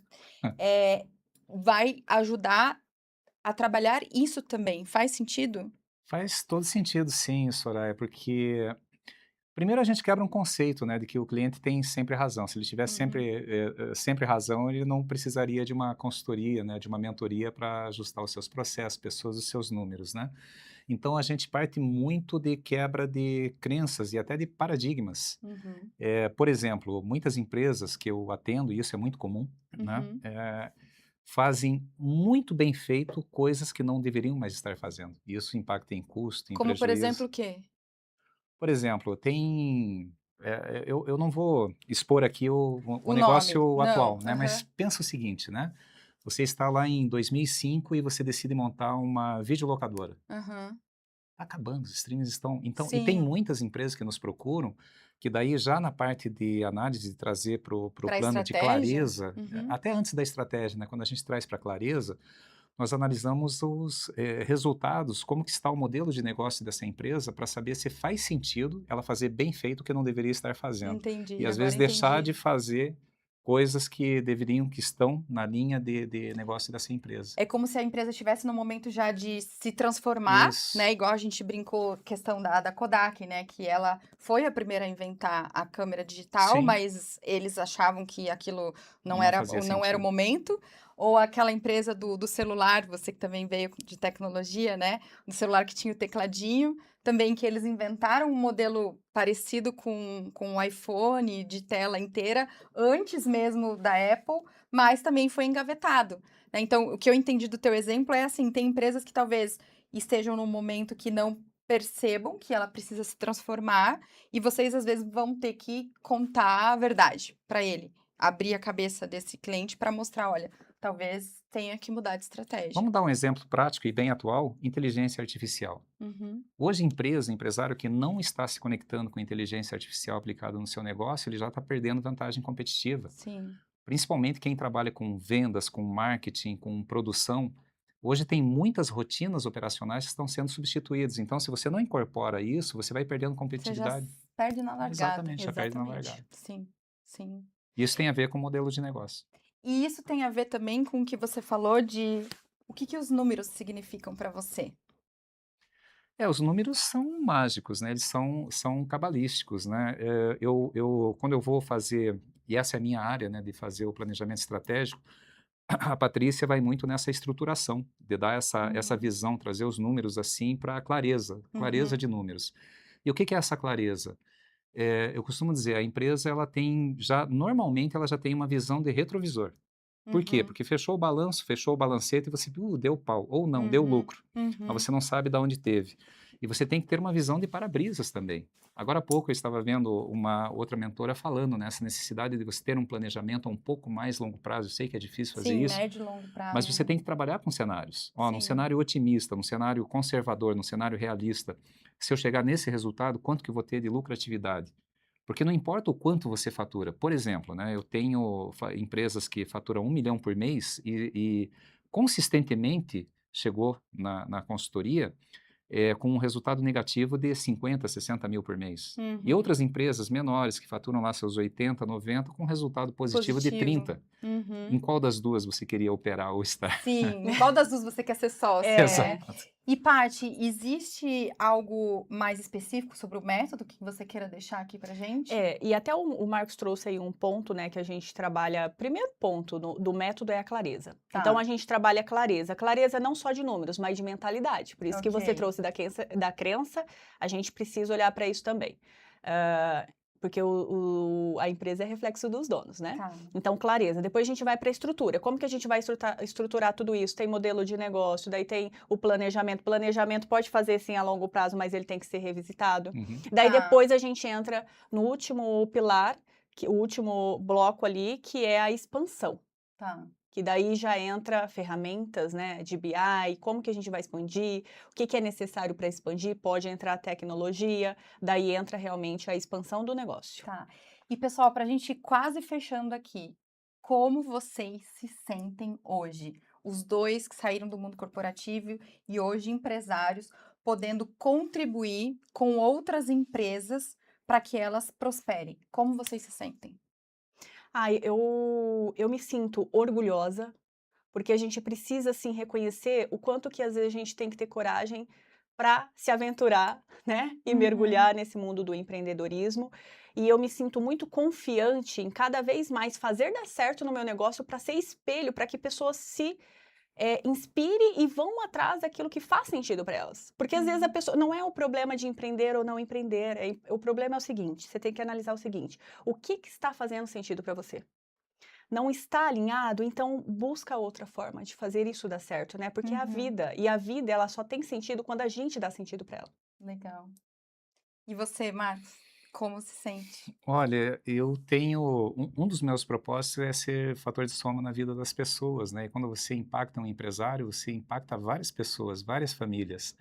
vai ajudar a trabalhar isso também. Faz sentido? Faz todo sentido, sim, Soraya, porque primeiro a gente quebra um conceito, né, de que o cliente tem sempre razão. Se ele tivesse sempre razão, ele não precisaria de uma consultoria, né, de uma mentoria para ajustar os seus processos, pessoas, os seus números, né? Então a gente parte muito de quebra de crenças e até de paradigmas. Uhum. Por exemplo, muitas empresas que eu atendo, e isso é muito comum, né, Uhum. fazem muito bem feito coisas que não deveriam mais estar fazendo. E isso impacta em custo, em Como, por prejuízo. exemplo, o quê? Por exemplo, eu não vou expor aqui o O nome. negócio Não. atual, né? Mas pensa o seguinte, né? Você está lá em 2005 e você decide montar uma videolocadora. Aham. Tá acabando, os streams estão. Então, e tem Sim. muitas empresas que nos procuram, que daí já na parte de análise de trazer para o Pra plano de estratégia? clareza, Uhum. até antes da estratégia, né? Quando a gente traz para clareza, nós analisamos os resultados, como que está o modelo de negócio dessa empresa, para saber se faz sentido ela fazer bem feito o que não deveria estar fazendo. Entendi. E às Agora vezes deixar entendi. de fazer coisas que estão na linha de negócio dessa empresa. É como se a empresa estivesse no momento já de se transformar, Isso. né? Igual a gente brincou, questão da Kodak, né? Que ela foi a primeira a inventar a câmera digital, Sim. mas eles achavam que aquilo não Não era, fazia não era o sentido. momento. Ou aquela empresa do celular, você que também veio de tecnologia, né? Do celular que tinha o tecladinho. Também que eles inventaram um modelo parecido com o iPhone, de tela inteira, antes mesmo da Apple, mas também foi engavetado, né? Então, o que eu entendi do teu exemplo é assim, tem empresas que talvez estejam num momento que não percebam que ela precisa se transformar e vocês às vezes vão ter que contar a verdade para ele, abrir a cabeça desse cliente para mostrar, olha, talvez tenha que mudar de estratégia. Vamos dar um exemplo prático e bem atual: inteligência artificial. Uhum. Hoje, empresário que não está se conectando com inteligência artificial aplicada no seu negócio, ele já está perdendo vantagem competitiva. Sim. Principalmente quem trabalha com vendas, com marketing, com produção. Hoje tem muitas rotinas operacionais que estão sendo substituídas. Então, se você não incorpora isso, você vai perdendo Você já competitividade. perde na largada. Exatamente, já perde na Exatamente. largada. Sim, sim. Isso tem a ver com o modelo de negócio. E isso tem a ver também com o que você falou de o que os números significam para você. Os números são mágicos, né? Eles são cabalísticos, né? Quando eu vou fazer, e essa é a minha área, né, de fazer o planejamento estratégico, a Patrícia vai muito nessa estruturação, de dar essa visão, trazer os números assim para clareza de números. E o que é essa clareza? Eu costumo dizer, a empresa normalmente ela já tem uma visão de retrovisor. Por quê? Porque fechou o balanço, fechou o balancete e você, deu pau, ou não, deu lucro, mas você não sabe de onde teve. E você tem que ter uma visão de para-brisas também. Agora há pouco eu estava vendo uma outra mentora falando nessa necessidade de você ter um planejamento a um pouco mais longo prazo. Eu sei que é difícil fazer Sim, isso, médio e longo prazo. mas você tem que trabalhar com cenários. Ó, num Sim. cenário otimista, num cenário conservador, num cenário realista. Se eu chegar nesse resultado, quanto que eu vou ter de lucratividade? Porque não importa o quanto você fatura. Por exemplo, né, eu tenho empresas que faturam 1 milhão por mês e consistentemente chegou na consultoria com um resultado negativo de 50, 60 mil por mês. E Uhum. outras empresas menores que faturam lá seus 80, 90 com resultado positivo de 30. Uhum. Em qual das duas você queria operar ou estar? Sim, em qual das duas você quer ser sócio? Exato. E, Paty, existe algo mais específico sobre o método que você queira deixar aqui pra gente? E até o Marcos trouxe aí um ponto, né, que a gente trabalha. Primeiro ponto do método é a clareza. Tá. Então a gente trabalha clareza. Clareza não só de números, mas de mentalidade. Por isso que você Ok. trouxe da crença, a gente precisa olhar para isso também. Porque a empresa é reflexo dos donos, né? Tá. Então, clareza. Depois a gente vai para a estrutura. Como que a gente vai estruturar tudo isso? Tem modelo de negócio, daí tem o planejamento. Planejamento pode fazer, sim, a longo prazo, mas ele tem que ser revisitado. Uhum. Daí Tá. depois a gente entra no último pilar, o último bloco ali, que é a expansão. Tá. Que daí já entra ferramentas, né, de BI, como que a gente vai expandir, o que é necessário para expandir, pode entrar a tecnologia, daí entra realmente a expansão do negócio. Tá. E, pessoal, pra gente ir quase fechando aqui, como vocês se sentem hoje? Os dois que saíram do mundo corporativo e hoje empresários, podendo contribuir com outras empresas para que elas prosperem. Como vocês se sentem? Eu me sinto orgulhosa, porque a gente precisa, sim, reconhecer o quanto que às vezes a gente tem que ter coragem para se aventurar, né, e mergulhar nesse mundo do empreendedorismo. E eu me sinto muito confiante em cada vez mais fazer dar certo no meu negócio para ser espelho, para que pessoas se inspire e vão atrás daquilo que faz sentido para elas. Porque às vezes a pessoa não é o problema de empreender ou não empreender, o problema é o seguinte, você tem que analisar o seguinte, o que está fazendo sentido para você? Não está alinhado, então busca outra forma de fazer isso dar certo, né? Porque é a vida, e a vida ela só tem sentido quando a gente dá sentido para ela. Legal. E você, Marcos, como se sente? Olha, eu tenho um dos meus propósitos é ser fator de soma na vida das pessoas, né? E quando você impacta um empresário, você impacta várias pessoas, várias famílias.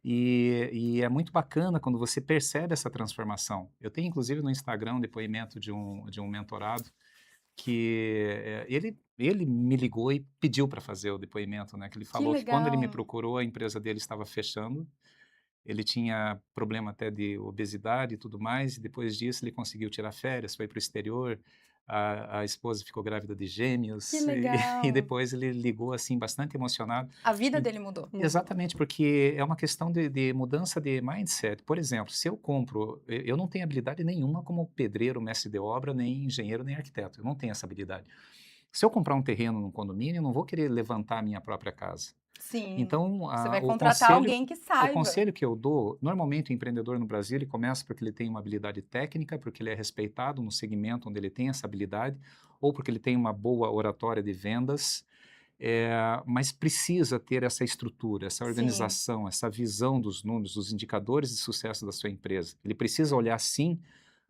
E é muito bacana quando você percebe essa transformação. Eu tenho, inclusive, no Instagram um depoimento de um mentorado que ele me ligou e pediu para fazer o depoimento, né? Que ele falou que quando ele me legal. procurou, a empresa dele estava fechando. Ele tinha problema até de obesidade e tudo mais, e depois disso ele conseguiu tirar férias, foi para o exterior, a esposa ficou grávida de gêmeos, Que legal. e depois ele ligou assim, bastante emocionado. A vida E- dele mudou. Exatamente, porque é uma questão de mudança de mindset. Por exemplo, se eu compro, eu não tenho habilidade nenhuma como pedreiro, mestre de obra, nem engenheiro, nem arquiteto, eu não tenho essa habilidade. Se eu comprar um terreno num condomínio, eu não vou querer levantar a minha própria casa. Sim. Então, Você vai o contratar conselho, alguém que o saiba. conselho que eu dou, normalmente o empreendedor no Brasil, ele começa porque ele tem uma habilidade técnica, porque ele é respeitado no segmento onde ele tem essa habilidade, ou porque ele tem uma boa oratória de vendas, mas precisa ter essa estrutura, essa Sim. organização, essa visão dos números, dos indicadores de sucesso da sua empresa. Ele precisa olhar sim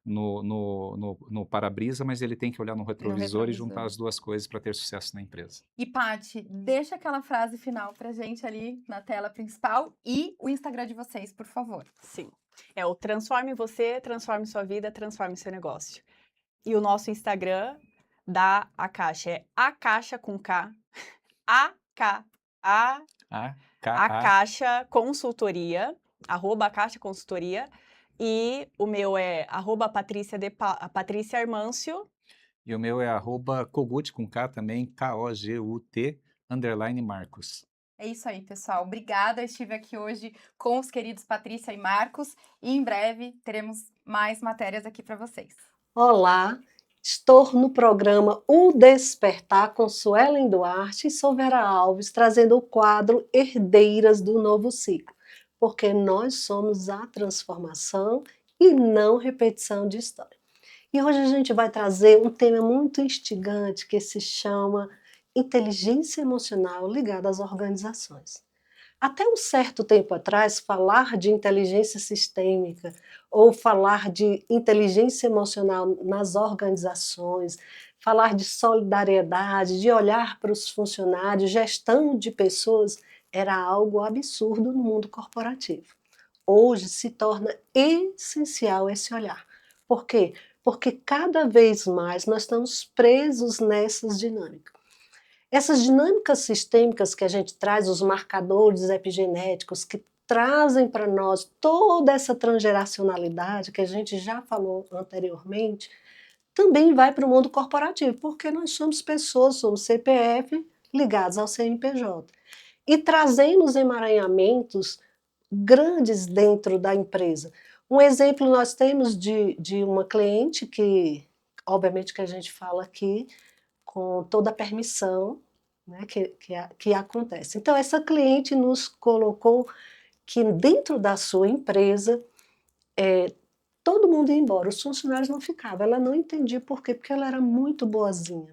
no para-brisa, mas ele tem que olhar no retrovisor e juntar retrovisor. as duas coisas para ter sucesso na empresa. E, Paty, deixa aquela frase final pra gente ali na tela principal e o Instagram de vocês, por favor. Sim. É o transforme você, transforme sua vida, transforme seu negócio. E o nosso Instagram da Akasha é Akasha com K, Akasha Consultoria, @Akasha Consultoria, e o meu é @Patrícia Armâncio. E o meu é @Kogut com K também, KOGUT, _Marcos. É isso aí, pessoal. Obrigada. Estive aqui hoje com os queridos Patrícia e Marcos e em breve teremos mais matérias aqui para vocês. Olá, estou no programa O Despertar com Suelen Duarte e sou Vera Alves, trazendo o quadro Herdeiras do Novo Ciclo, porque nós somos a transformação e não repetição de história. E hoje a gente vai trazer um tema muito instigante que se chama inteligência emocional ligada às organizações. Até um certo tempo atrás, falar de inteligência sistêmica ou falar de inteligência emocional nas organizações, falar de solidariedade, de olhar para os funcionários, gestão de pessoas, era algo absurdo no mundo corporativo. Hoje se torna essencial esse olhar. Por quê? Porque cada vez mais nós estamos presos nessas dinâmicas. Essas dinâmicas sistêmicas que a gente traz, os marcadores epigenéticos, que trazem para nós toda essa transgeracionalidade que a gente já falou anteriormente, também vai para o mundo corporativo, porque nós somos pessoas, somos CPF ligados ao CNPJ. E trazemos emaranhamentos grandes dentro da empresa. Um exemplo nós temos de uma cliente que, obviamente que a gente fala aqui, com toda a permissão, né, que acontece. Então, essa cliente nos colocou que dentro da sua empresa, todo mundo ia embora, os funcionários não ficavam. Ela não entendia por quê, porque ela era muito boazinha.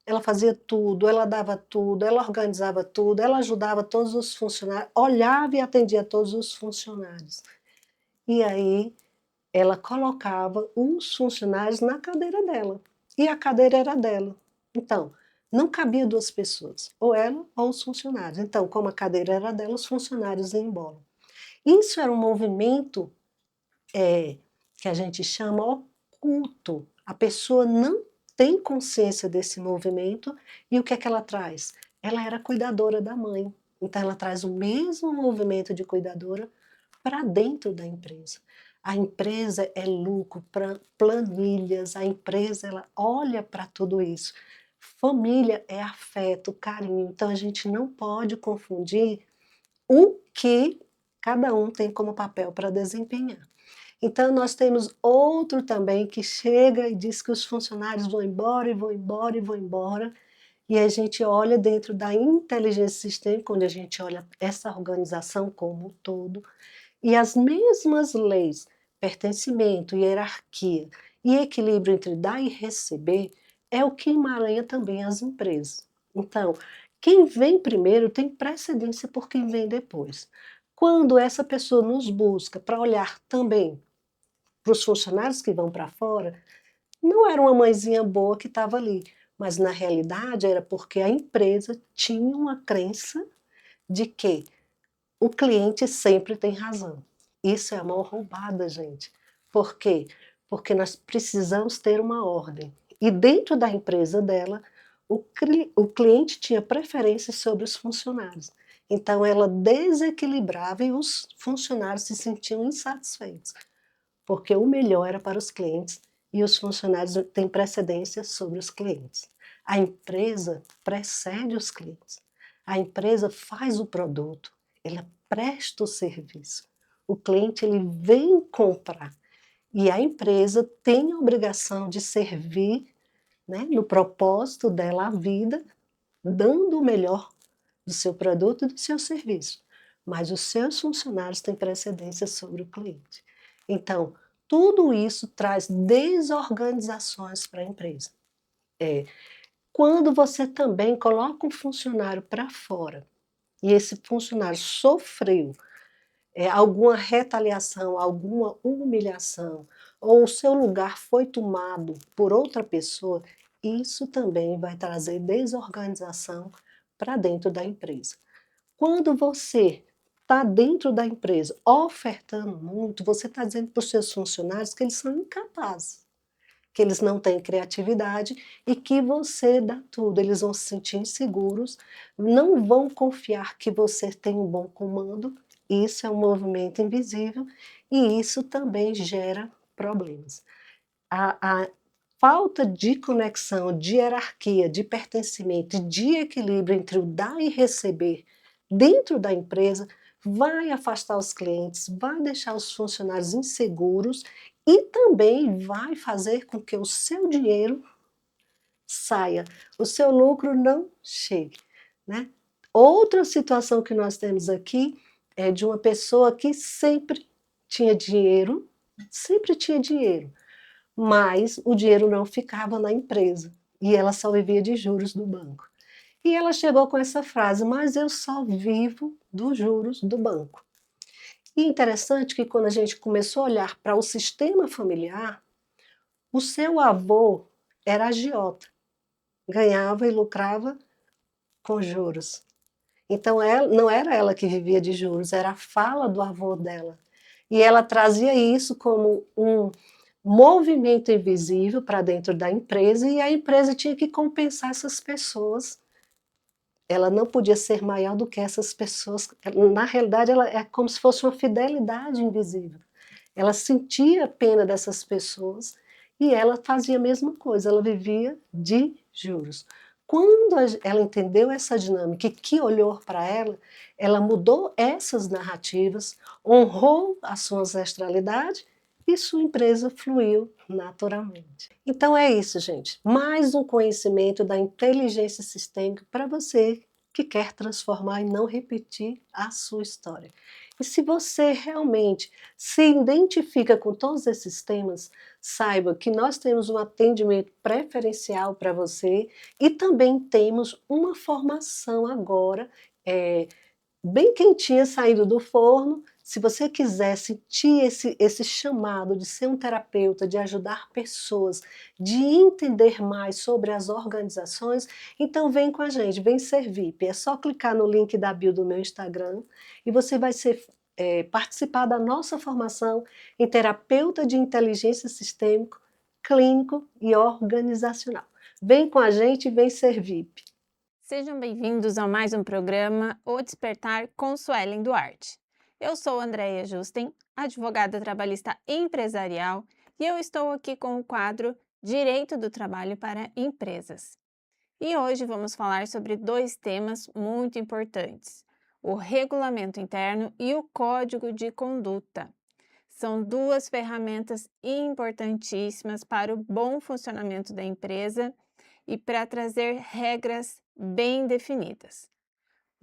Ela fazia tudo, ela dava tudo, ela organizava tudo, ela ajudava todos os funcionários, olhava e atendia todos os funcionários. E aí, ela colocava os funcionários na cadeira dela. E a cadeira era dela. Então, não cabia duas pessoas, ou ela ou os funcionários. Então, como a cadeira era dela, os funcionários iam embora. Isso era um movimento que a gente chama oculto. A pessoa não tem consciência desse movimento e o que é que ela traz? Ela era cuidadora da mãe. Então, ela traz o mesmo movimento de cuidadora para dentro da empresa. A empresa é lucro, planilhas, a empresa ela olha para tudo isso. Família é afeto, carinho. Então a gente não pode confundir o que cada um tem como papel para desempenhar. Então nós temos outro também que chega e diz que os funcionários vão embora e vão embora e vão embora. E a gente olha dentro da inteligência sistêmica, onde a gente olha essa organização como um todo, e as mesmas leis, pertencimento, hierarquia e equilíbrio entre dar e receber, é o que emaranha também as empresas. Então, quem vem primeiro tem precedência por quem vem depois. Quando essa pessoa nos busca para olhar também para os funcionários que vão para fora, não era uma mãezinha boa que estava ali, mas na realidade era porque a empresa tinha uma crença de que o cliente sempre tem razão. Isso é a maior roubada, gente. Por quê? Porque nós precisamos ter uma ordem. E dentro da empresa dela, o cliente tinha preferência sobre os funcionários. Então, ela desequilibrava e os funcionários se sentiam insatisfeitos, porque o melhor era para os clientes e os funcionários têm precedência sobre os clientes. A empresa precede os clientes. A empresa faz o produto, ela presta o serviço. O cliente ele vem comprar e a empresa tem a obrigação de servir, né, no propósito dela a vida, dando o melhor do seu produto e do seu serviço. Mas os seus funcionários têm precedência sobre o cliente. Então, tudo isso traz desorganizações para a empresa. Quando você também coloca um funcionário para fora e esse funcionário sofreu alguma retaliação, alguma humilhação, ou o seu lugar foi tomado por outra pessoa, isso também vai trazer desorganização para dentro da empresa. Quando você está dentro da empresa ofertando muito, você está dizendo para os seus funcionários que eles são incapazes, que eles não têm criatividade e que você dá tudo. Eles vão se sentir inseguros, não vão confiar que você tem um bom comando. Isso é um movimento invisível e isso também gera problemas. A falta de conexão, de hierarquia, de pertencimento, de equilíbrio entre o dar e receber dentro da empresa vai afastar os clientes, vai deixar os funcionários inseguros e também vai fazer com que o seu dinheiro saia, o seu lucro não chegue, né? Outra situação que nós temos aqui é de uma pessoa que sempre tinha dinheiro, mas o dinheiro não ficava na empresa e ela só vivia de juros do banco. E ela chegou com essa frase: mas eu só vivo dos juros do banco. E interessante que quando a gente começou a olhar para o sistema familiar, o seu avô era agiota, ganhava e lucrava com juros. Então não era ela que vivia de juros, era a fala do avô dela. E ela trazia isso como um movimento invisível para dentro da empresa, e a empresa tinha que compensar essas pessoas. Ela não podia ser maior do que essas pessoas. Na realidade, ela é como se fosse uma fidelidade invisível. Ela sentia a pena dessas pessoas e ela fazia a mesma coisa, ela vivia de juros. Quando ela entendeu essa dinâmica e que olhou para ela, ela mudou essas narrativas, honrou a sua ancestralidade e sua empresa fluiu naturalmente. Então é isso, gente. Mais um conhecimento da inteligência sistêmica para você que quer transformar e não repetir a sua história. E se você realmente se identifica com todos esses temas, saiba que nós temos um atendimento preferencial para você e também temos uma formação agora, bem quentinha, saindo do forno. Se você quiser sentir esse chamado de ser um terapeuta, de ajudar pessoas, de entender mais sobre as organizações, então vem com a gente, vem ser VIP. É só clicar no link da bio do meu Instagram e você vai participar da nossa formação em terapeuta de inteligência sistêmico, clínico e organizacional. Vem com a gente e vem ser VIP. Sejam bem-vindos a mais um programa O Despertar com Suelen Duarte. Eu sou Andréia Justen, advogada trabalhista empresarial, e eu estou aqui com o quadro Direito do Trabalho para Empresas. E hoje vamos falar sobre dois temas muito importantes: o regulamento interno e o código de conduta. São duas ferramentas importantíssimas para o bom funcionamento da empresa e para trazer regras bem definidas.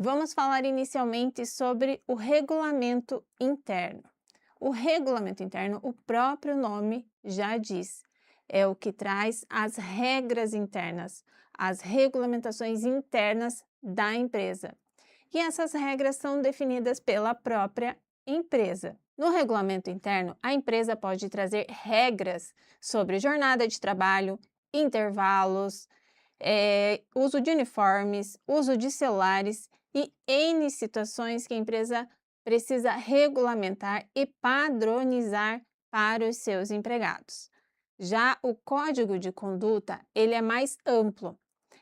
Vamos falar inicialmente sobre o regulamento interno. O regulamento interno, o próprio nome já diz, é o que traz as regras internas, as regulamentações internas da empresa. E essas regras são definidas pela própria empresa. No regulamento interno, a empresa pode trazer regras sobre jornada de trabalho, intervalos, uso de uniformes, uso de celulares e N situações que a empresa precisa regulamentar e padronizar para os seus empregados. Já o código de conduta, ele é mais amplo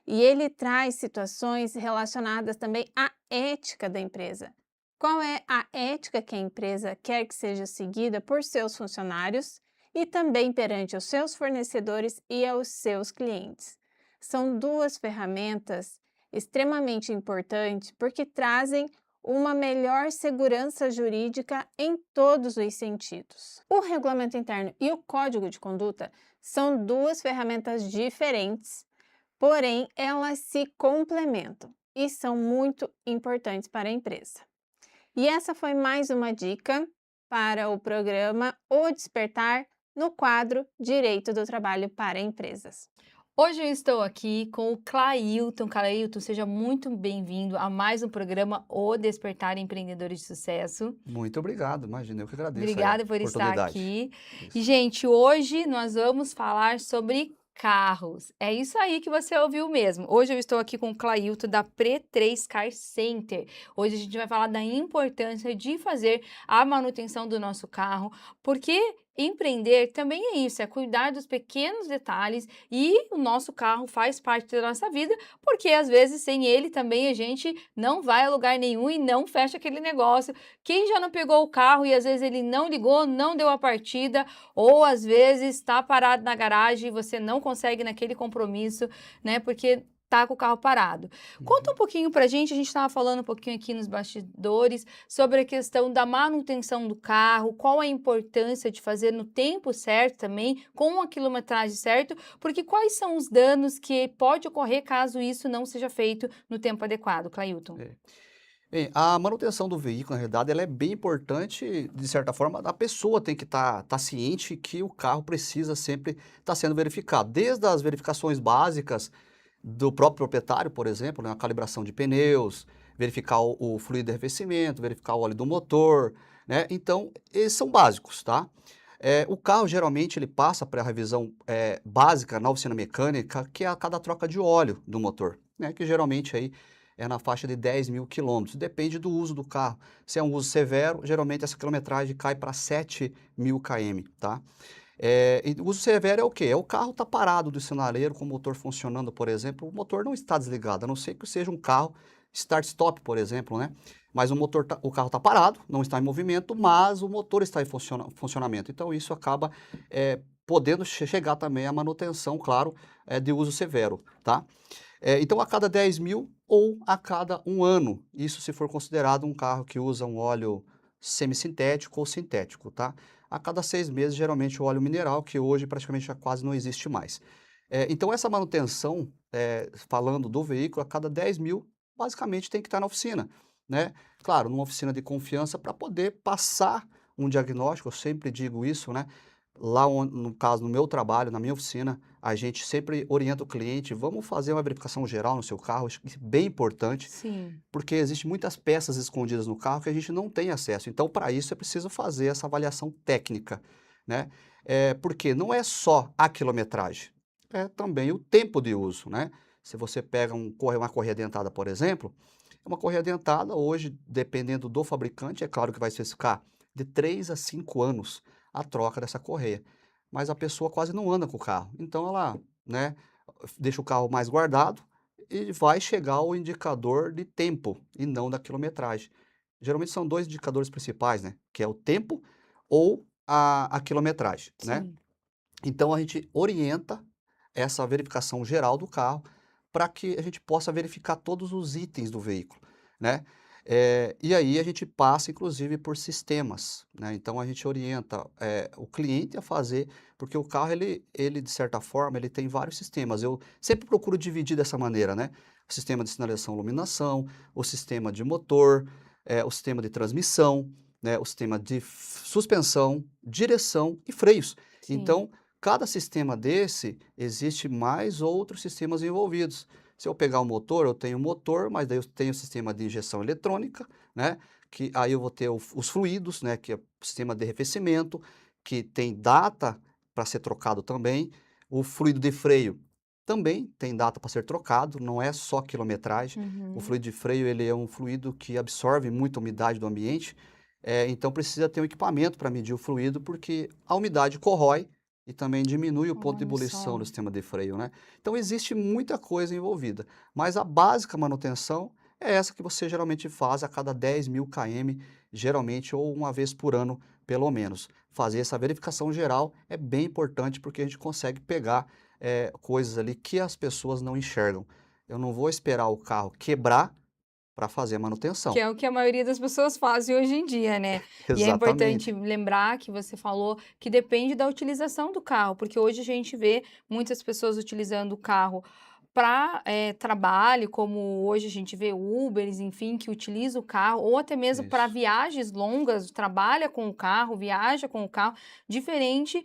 e ele traz situações relacionadas também à ética da empresa. Qual é a ética que a empresa quer que seja seguida por seus funcionários e também perante os seus fornecedores e aos seus clientes? São duas ferramentas extremamente importantes porque trazem uma melhor segurança jurídica em todos os sentidos. O regulamento interno e o código de conduta são duas ferramentas diferentes, porém elas se complementam e são muito importantes para a empresa. E essa foi mais uma dica para o programa O Despertar no quadro Direito do Trabalho para Empresas. Hoje eu estou aqui com o Clailton. Clailton, seja muito bem-vindo a mais um programa O Despertar Empreendedores de Sucesso. Muito obrigado, imagina, eu que agradeço Obrigada a por estar oportunidade. aqui. Isso. E, gente, hoje nós vamos falar sobre carros. É isso aí que você ouviu mesmo. Hoje eu estou aqui com o Clailton da Pre3 Car Center. Hoje a gente vai falar da importância de fazer a manutenção do nosso carro, porque empreender também é isso, é cuidar dos pequenos detalhes, e o nosso carro faz parte da nossa vida, porque às vezes sem ele também a gente não vai a lugar nenhum e não fecha aquele negócio. Quem já não pegou o carro e às vezes ele não ligou, não deu a partida, ou às vezes está parado na garagem e você não consegue naquele compromisso, né, porque tá com o carro parado. Conta um pouquinho pra gente, a gente estava falando um pouquinho aqui nos bastidores sobre a questão da manutenção do carro, qual a importância de fazer no tempo certo também, com a quilometragem certa, porque quais são os danos que pode ocorrer caso isso não seja feito no tempo adequado, Clailton? Bem, a manutenção do veículo, na realidade, ela é bem importante, de certa forma, a pessoa tem que estar ciente que o carro precisa sempre estar sendo verificado, desde as verificações básicas, do próprio proprietário, por exemplo, né, a calibração de pneus, verificar o fluido de arrefecimento, verificar o óleo do motor, né? Então, esses são básicos, tá? O carro, geralmente, ele passa para a revisão básica na oficina mecânica, que é a cada troca de óleo do motor, né? Que geralmente aí é na faixa de 10.000 quilômetros. Depende do uso do carro. Se é um uso severo, geralmente essa quilometragem cai para 7.000 km, tá? E o uso severo é o quê? É o carro tá parado do sinaleiro com o motor funcionando, por exemplo, o motor não está desligado, a não ser que seja um carro start-stop, por exemplo, né? Mas o carro está parado, não está em movimento, mas o motor está em funcionamento. Então isso acaba podendo chegar também à manutenção, claro, de uso severo, tá? Então a cada 10.000 ou a cada 1 ano, isso se for considerado um carro que usa um óleo semissintético ou sintético, tá? A cada 6 meses, geralmente, o óleo mineral, que hoje praticamente já quase não existe mais. Então, essa manutenção, falando do veículo, a cada 10.000, basicamente tem que estar na oficina, né? Claro, numa oficina de confiança para poder passar um diagnóstico, eu sempre digo isso, né? Lá, no caso, no meu trabalho, na minha oficina, a gente sempre orienta o cliente, vamos fazer uma verificação geral no seu carro, acho que é bem importante, Sim. porque existem muitas peças escondidas no carro que a gente não tem acesso. Então, para isso, é preciso fazer essa avaliação técnica, né? Porque não é só a quilometragem, é também o tempo de uso, né? Se você pega uma correia dentada, por exemplo, uma correia dentada, hoje, dependendo do fabricante, é claro que vai especificar de 3 a 5 anos a troca dessa correia. Mas a pessoa quase não anda com o carro. Então, ela, né, deixa o carro mais guardado, e vai chegar ao indicador de tempo e não da quilometragem. Geralmente são 2 indicadores principais, né? Que é o tempo ou a quilometragem, né? Sim. Então a gente orienta essa verificação geral do carro para que a gente possa verificar todos os itens do veículo, né? E aí a gente passa, inclusive, por sistemas, né? Então a gente orienta o cliente a fazer, porque o carro, ele, de certa forma, ele tem vários sistemas. Eu sempre procuro dividir dessa maneira, né? O sistema de sinalização e iluminação, o sistema de motor, o sistema de transmissão, né? O sistema de suspensão, direção e freios. Sim. Então, cada sistema desse, existe mais outros sistemas envolvidos. Se eu pegar o motor, eu tenho o motor, mas daí eu tenho o sistema de injeção eletrônica, né? Que aí eu vou ter os fluidos, né? Que é o sistema de arrefecimento, que tem data para ser trocado também. O fluido de freio também tem data para ser trocado, não é só quilometragem. O Uhum. fluido de freio, ele é um fluido que absorve muita umidade do ambiente, então precisa ter um equipamento para medir o fluido, porque a umidade corrói e também diminui o ponto de Olha ebulição só. do sistema de freio, né? Então existe muita coisa envolvida, mas a básica manutenção é essa que você geralmente faz a cada 10.000 km, geralmente, ou uma vez por ano, pelo menos. Fazer essa verificação geral é bem importante, porque a gente consegue pegar coisas ali que as pessoas não enxergam. Eu não vou esperar o carro quebrar para fazer a Que manutenção. é o que a maioria das pessoas fazem hoje em dia, né? E é importante Exatamente. lembrar que você falou que depende da utilização do carro, porque hoje a gente vê muitas pessoas utilizando o carro para trabalho, como hoje a gente vê Ubers, enfim, que utiliza o carro, ou até mesmo para Isso. viagens longas, trabalha com o carro, viaja com o carro, diferente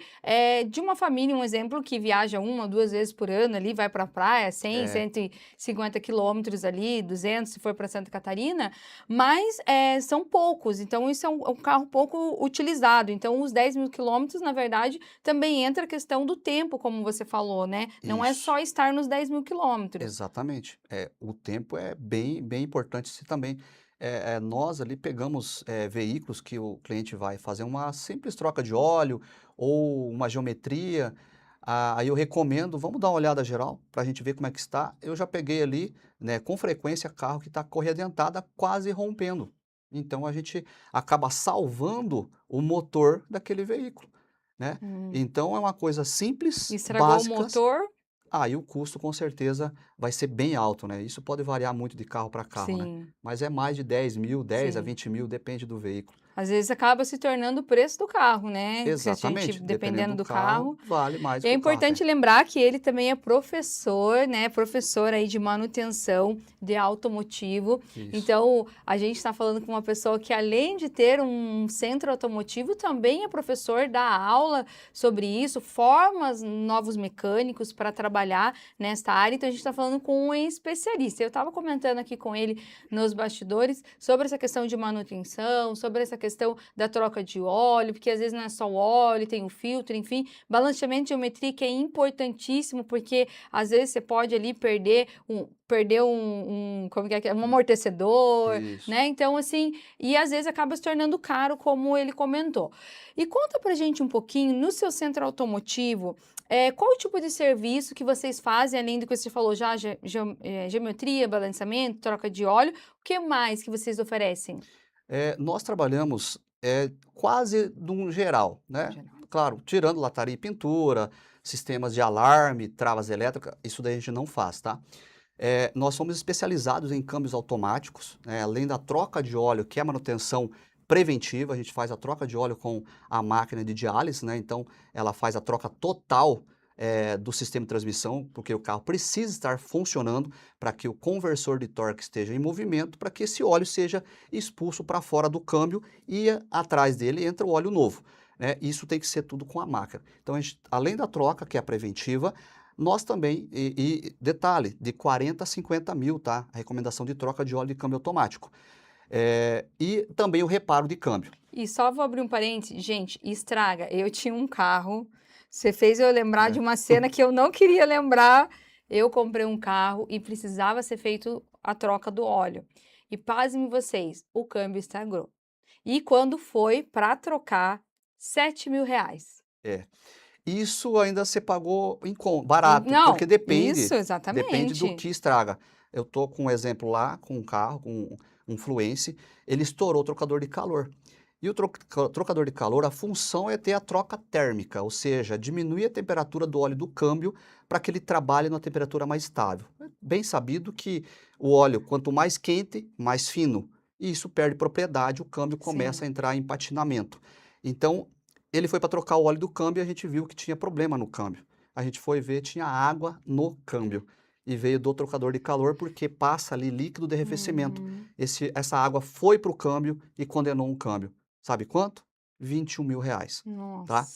de uma família, um exemplo, que viaja 1 ou 2 vezes por ano ali, vai para a praia, 100, É, 150 quilômetros ali, 200 se for para Santa Catarina, mas são poucos, então isso é um carro pouco utilizado. Então, os 10.000 quilômetros, na verdade, também entra a questão do tempo, como você falou, né? Não é isso. só estar nos 10.000 quilômetros. Exatamente. O tempo é bem, bem importante. Se também nós ali pegamos veículos que o cliente vai fazer uma simples troca de óleo ou uma geometria, aí eu recomendo, vamos dar uma olhada geral para a gente ver como é que está. Eu já peguei ali, né, com frequência, carro que está correia dentada quase rompendo. Então a gente acaba salvando o motor daquele veículo, né? Hum. Então é uma coisa simples, Estragou o básica. motor? Aí o custo com certeza vai ser bem alto, né? Isso pode variar muito de carro para carro, né? Sim, Mas é mais de 10.000, 10 a sim. 20.000, depende do veículo. Às vezes acaba se tornando o preço do carro, né? Se a Exatamente. gente, dependendo do carro. Vale mais E é que o carro. importante lembrar que ele também é professor, né? Professor aí de manutenção de automotivo. Isso. Então, a gente está falando com uma pessoa que, além de ter um centro automotivo, também é professor, dá aula sobre isso, forma novos mecânicos para trabalhar nesta área. Então, a gente está falando com um especialista. Eu estava comentando aqui com ele nos bastidores sobre essa questão de manutenção, sobre essa questão da troca de óleo, porque às vezes não é só o óleo, tem o filtro, enfim. Balanceamento de geometria que é importantíssimo, porque às vezes você pode ali perder como que é? Um amortecedor, Isso. né? Então, assim, e às vezes acaba se tornando caro, como ele comentou. E conta pra gente um pouquinho, no seu centro automotivo, qual o tipo de serviço que vocês fazem, além do que você falou já, geometria, balanceamento, troca de óleo, o que mais que vocês oferecem? Nós trabalhamos quase num geral, né? Geral. Claro, tirando lataria e pintura, sistemas de alarme, travas elétricas, isso daí a gente não faz, tá? Nós somos especializados em câmbios automáticos, né? Além da troca de óleo, que é a manutenção preventiva, a gente faz a troca de óleo com a máquina de diálise, né? Então, ela faz a troca total do sistema de transmissão, porque o carro precisa estar funcionando para que o conversor de torque esteja em movimento, para que esse óleo seja expulso para fora do câmbio e atrás dele entra o óleo novo, né? Isso tem que ser tudo com a máquina. Então, além da troca, que é a preventiva, nós também, detalhe, de 40 a 50 mil, tá? A recomendação de troca de óleo de câmbio automático. E também o reparo de câmbio. E só vou abrir um parênteses, gente, estraga. Eu tinha um carro, você fez eu lembrar de uma cena que eu não queria lembrar. Eu comprei um carro e precisava ser feito a troca do óleo. E pasmem vocês, o câmbio estragou. E quando foi para trocar, R$ 7.000. Isso ainda você pagou barato, Não, porque depende isso, exatamente. do que estraga. Eu tô com um exemplo lá, com um carro, com um Fluence, ele estourou o trocador de calor. E o trocador de calor, a função é ter a troca térmica, ou seja, diminuir a temperatura do óleo do câmbio para que ele trabalhe numa temperatura mais estável. É bem sabido que o óleo, quanto mais quente, mais fino. E isso perde propriedade, o câmbio começa a entrar em patinamento. Então, ele foi para trocar o óleo do câmbio e a gente viu que tinha problema no câmbio. A gente foi ver, tinha água no câmbio. E veio do trocador de calor porque passa ali líquido de arrefecimento. Essa água foi para o câmbio e condenou um câmbio. Sabe quanto? R$21 mil. Nossa. Tá?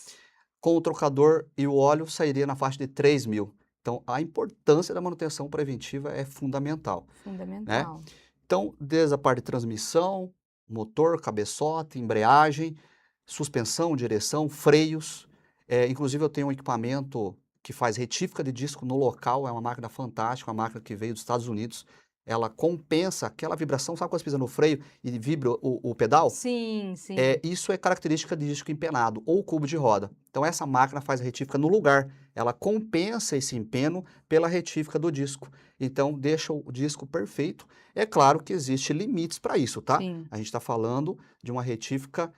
Com o trocador e o óleo sairia na faixa de 3 mil. Então, a importância da manutenção preventiva é fundamental. Fundamental. Então, desde a parte de transmissão, motor, cabeçote, embreagem, suspensão, direção, freios. Inclusive, eu tenho um equipamento que faz retífica de disco no local, é uma máquina fantástica, uma máquina que veio dos Estados Unidos. Ela compensa aquela vibração, sabe quando você pisa no freio e vibra o pedal? Sim, sim. Isso é característica de disco empenado ou cubo de roda. Então, essa máquina faz a retífica no lugar. Ela compensa esse empeno pela retífica do disco. Então, deixa o disco perfeito. É claro que existem limites para isso, tá? Sim. A gente está falando de uma retífica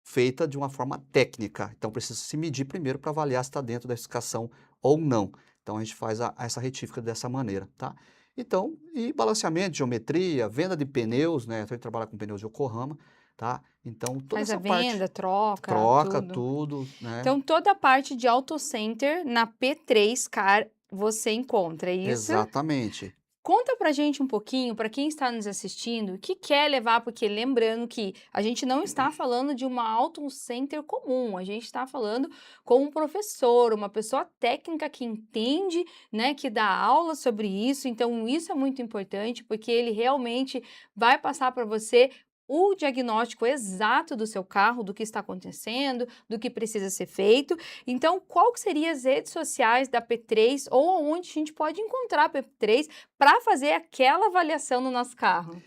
feita de uma forma técnica. Então, precisa se medir primeiro para avaliar se está dentro da especificação ou não. Então, a gente faz essa retífica dessa maneira, tá? Então, e balanceamento, geometria, venda de pneus, né? A gente trabalha com pneus de Yokohama, tá? Então, toda Faz essa a venda, parte, troca, tudo, né? Então, toda a parte de auto center na P3 Car você encontra, é isso? Exatamente. Conta pra gente um pouquinho, para quem está nos assistindo, que quer levar, porque lembrando que a gente não está falando de uma auto center comum, a gente está falando com um professor, uma pessoa técnica que entende, né, que dá aula sobre isso, então isso é muito importante, porque ele realmente vai passar para você o diagnóstico exato do seu carro, do que está acontecendo, do que precisa ser feito. Então, qual que seriam as redes sociais da P3 ou onde a gente pode encontrar a P3 para fazer aquela avaliação no nosso carro?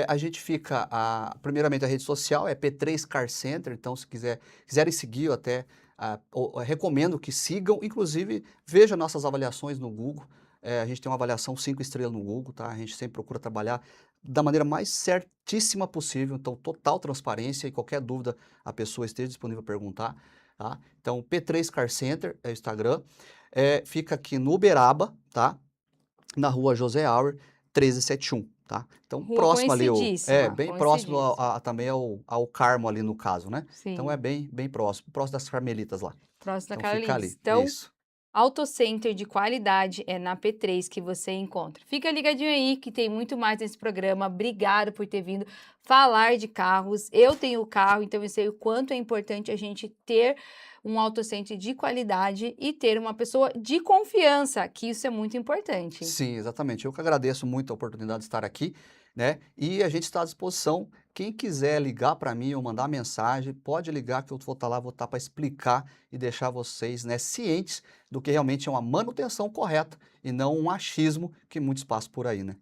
A gente fica, primeiramente a rede social é P3 Car Center, então se quiserem seguir, eu até recomendo que sigam, inclusive veja nossas avaliações no Google. A gente tem uma avaliação 5 estrelas no Google, tá? A gente sempre procura trabalhar da maneira mais certíssima possível, então total transparência e qualquer dúvida a pessoa esteja disponível a perguntar, tá? Então P3 Car Center é o Instagram, fica aqui no Uberaba, tá? Na rua José Auer, 1371, tá? Então, Rua próximo ali, conhecidíssima, bem próximo conhecidíssima. também ao Carmo ali no caso, né? Então, Sim, é bem próximo, próximo das Carmelitas lá. próximo da Então, fica Carolinas. ali, Então, isso. Autocenter de qualidade é na P3 que você encontra. Fica ligadinho aí que tem muito mais nesse programa. Obrigado por ter vindo falar de carros. Eu tenho carro, então eu sei o quanto é importante a gente ter um autocenter de qualidade e ter uma pessoa de confiança, que isso é muito importante. Sim, exatamente. Eu que agradeço muito a oportunidade de estar aqui, né? E a gente está à disposição. Quem quiser ligar para mim ou mandar mensagem, pode ligar que eu vou estar lá, vou estar para explicar e deixar vocês, né, cientes do que realmente é uma manutenção correta e não um achismo que muitos passam por aí, né?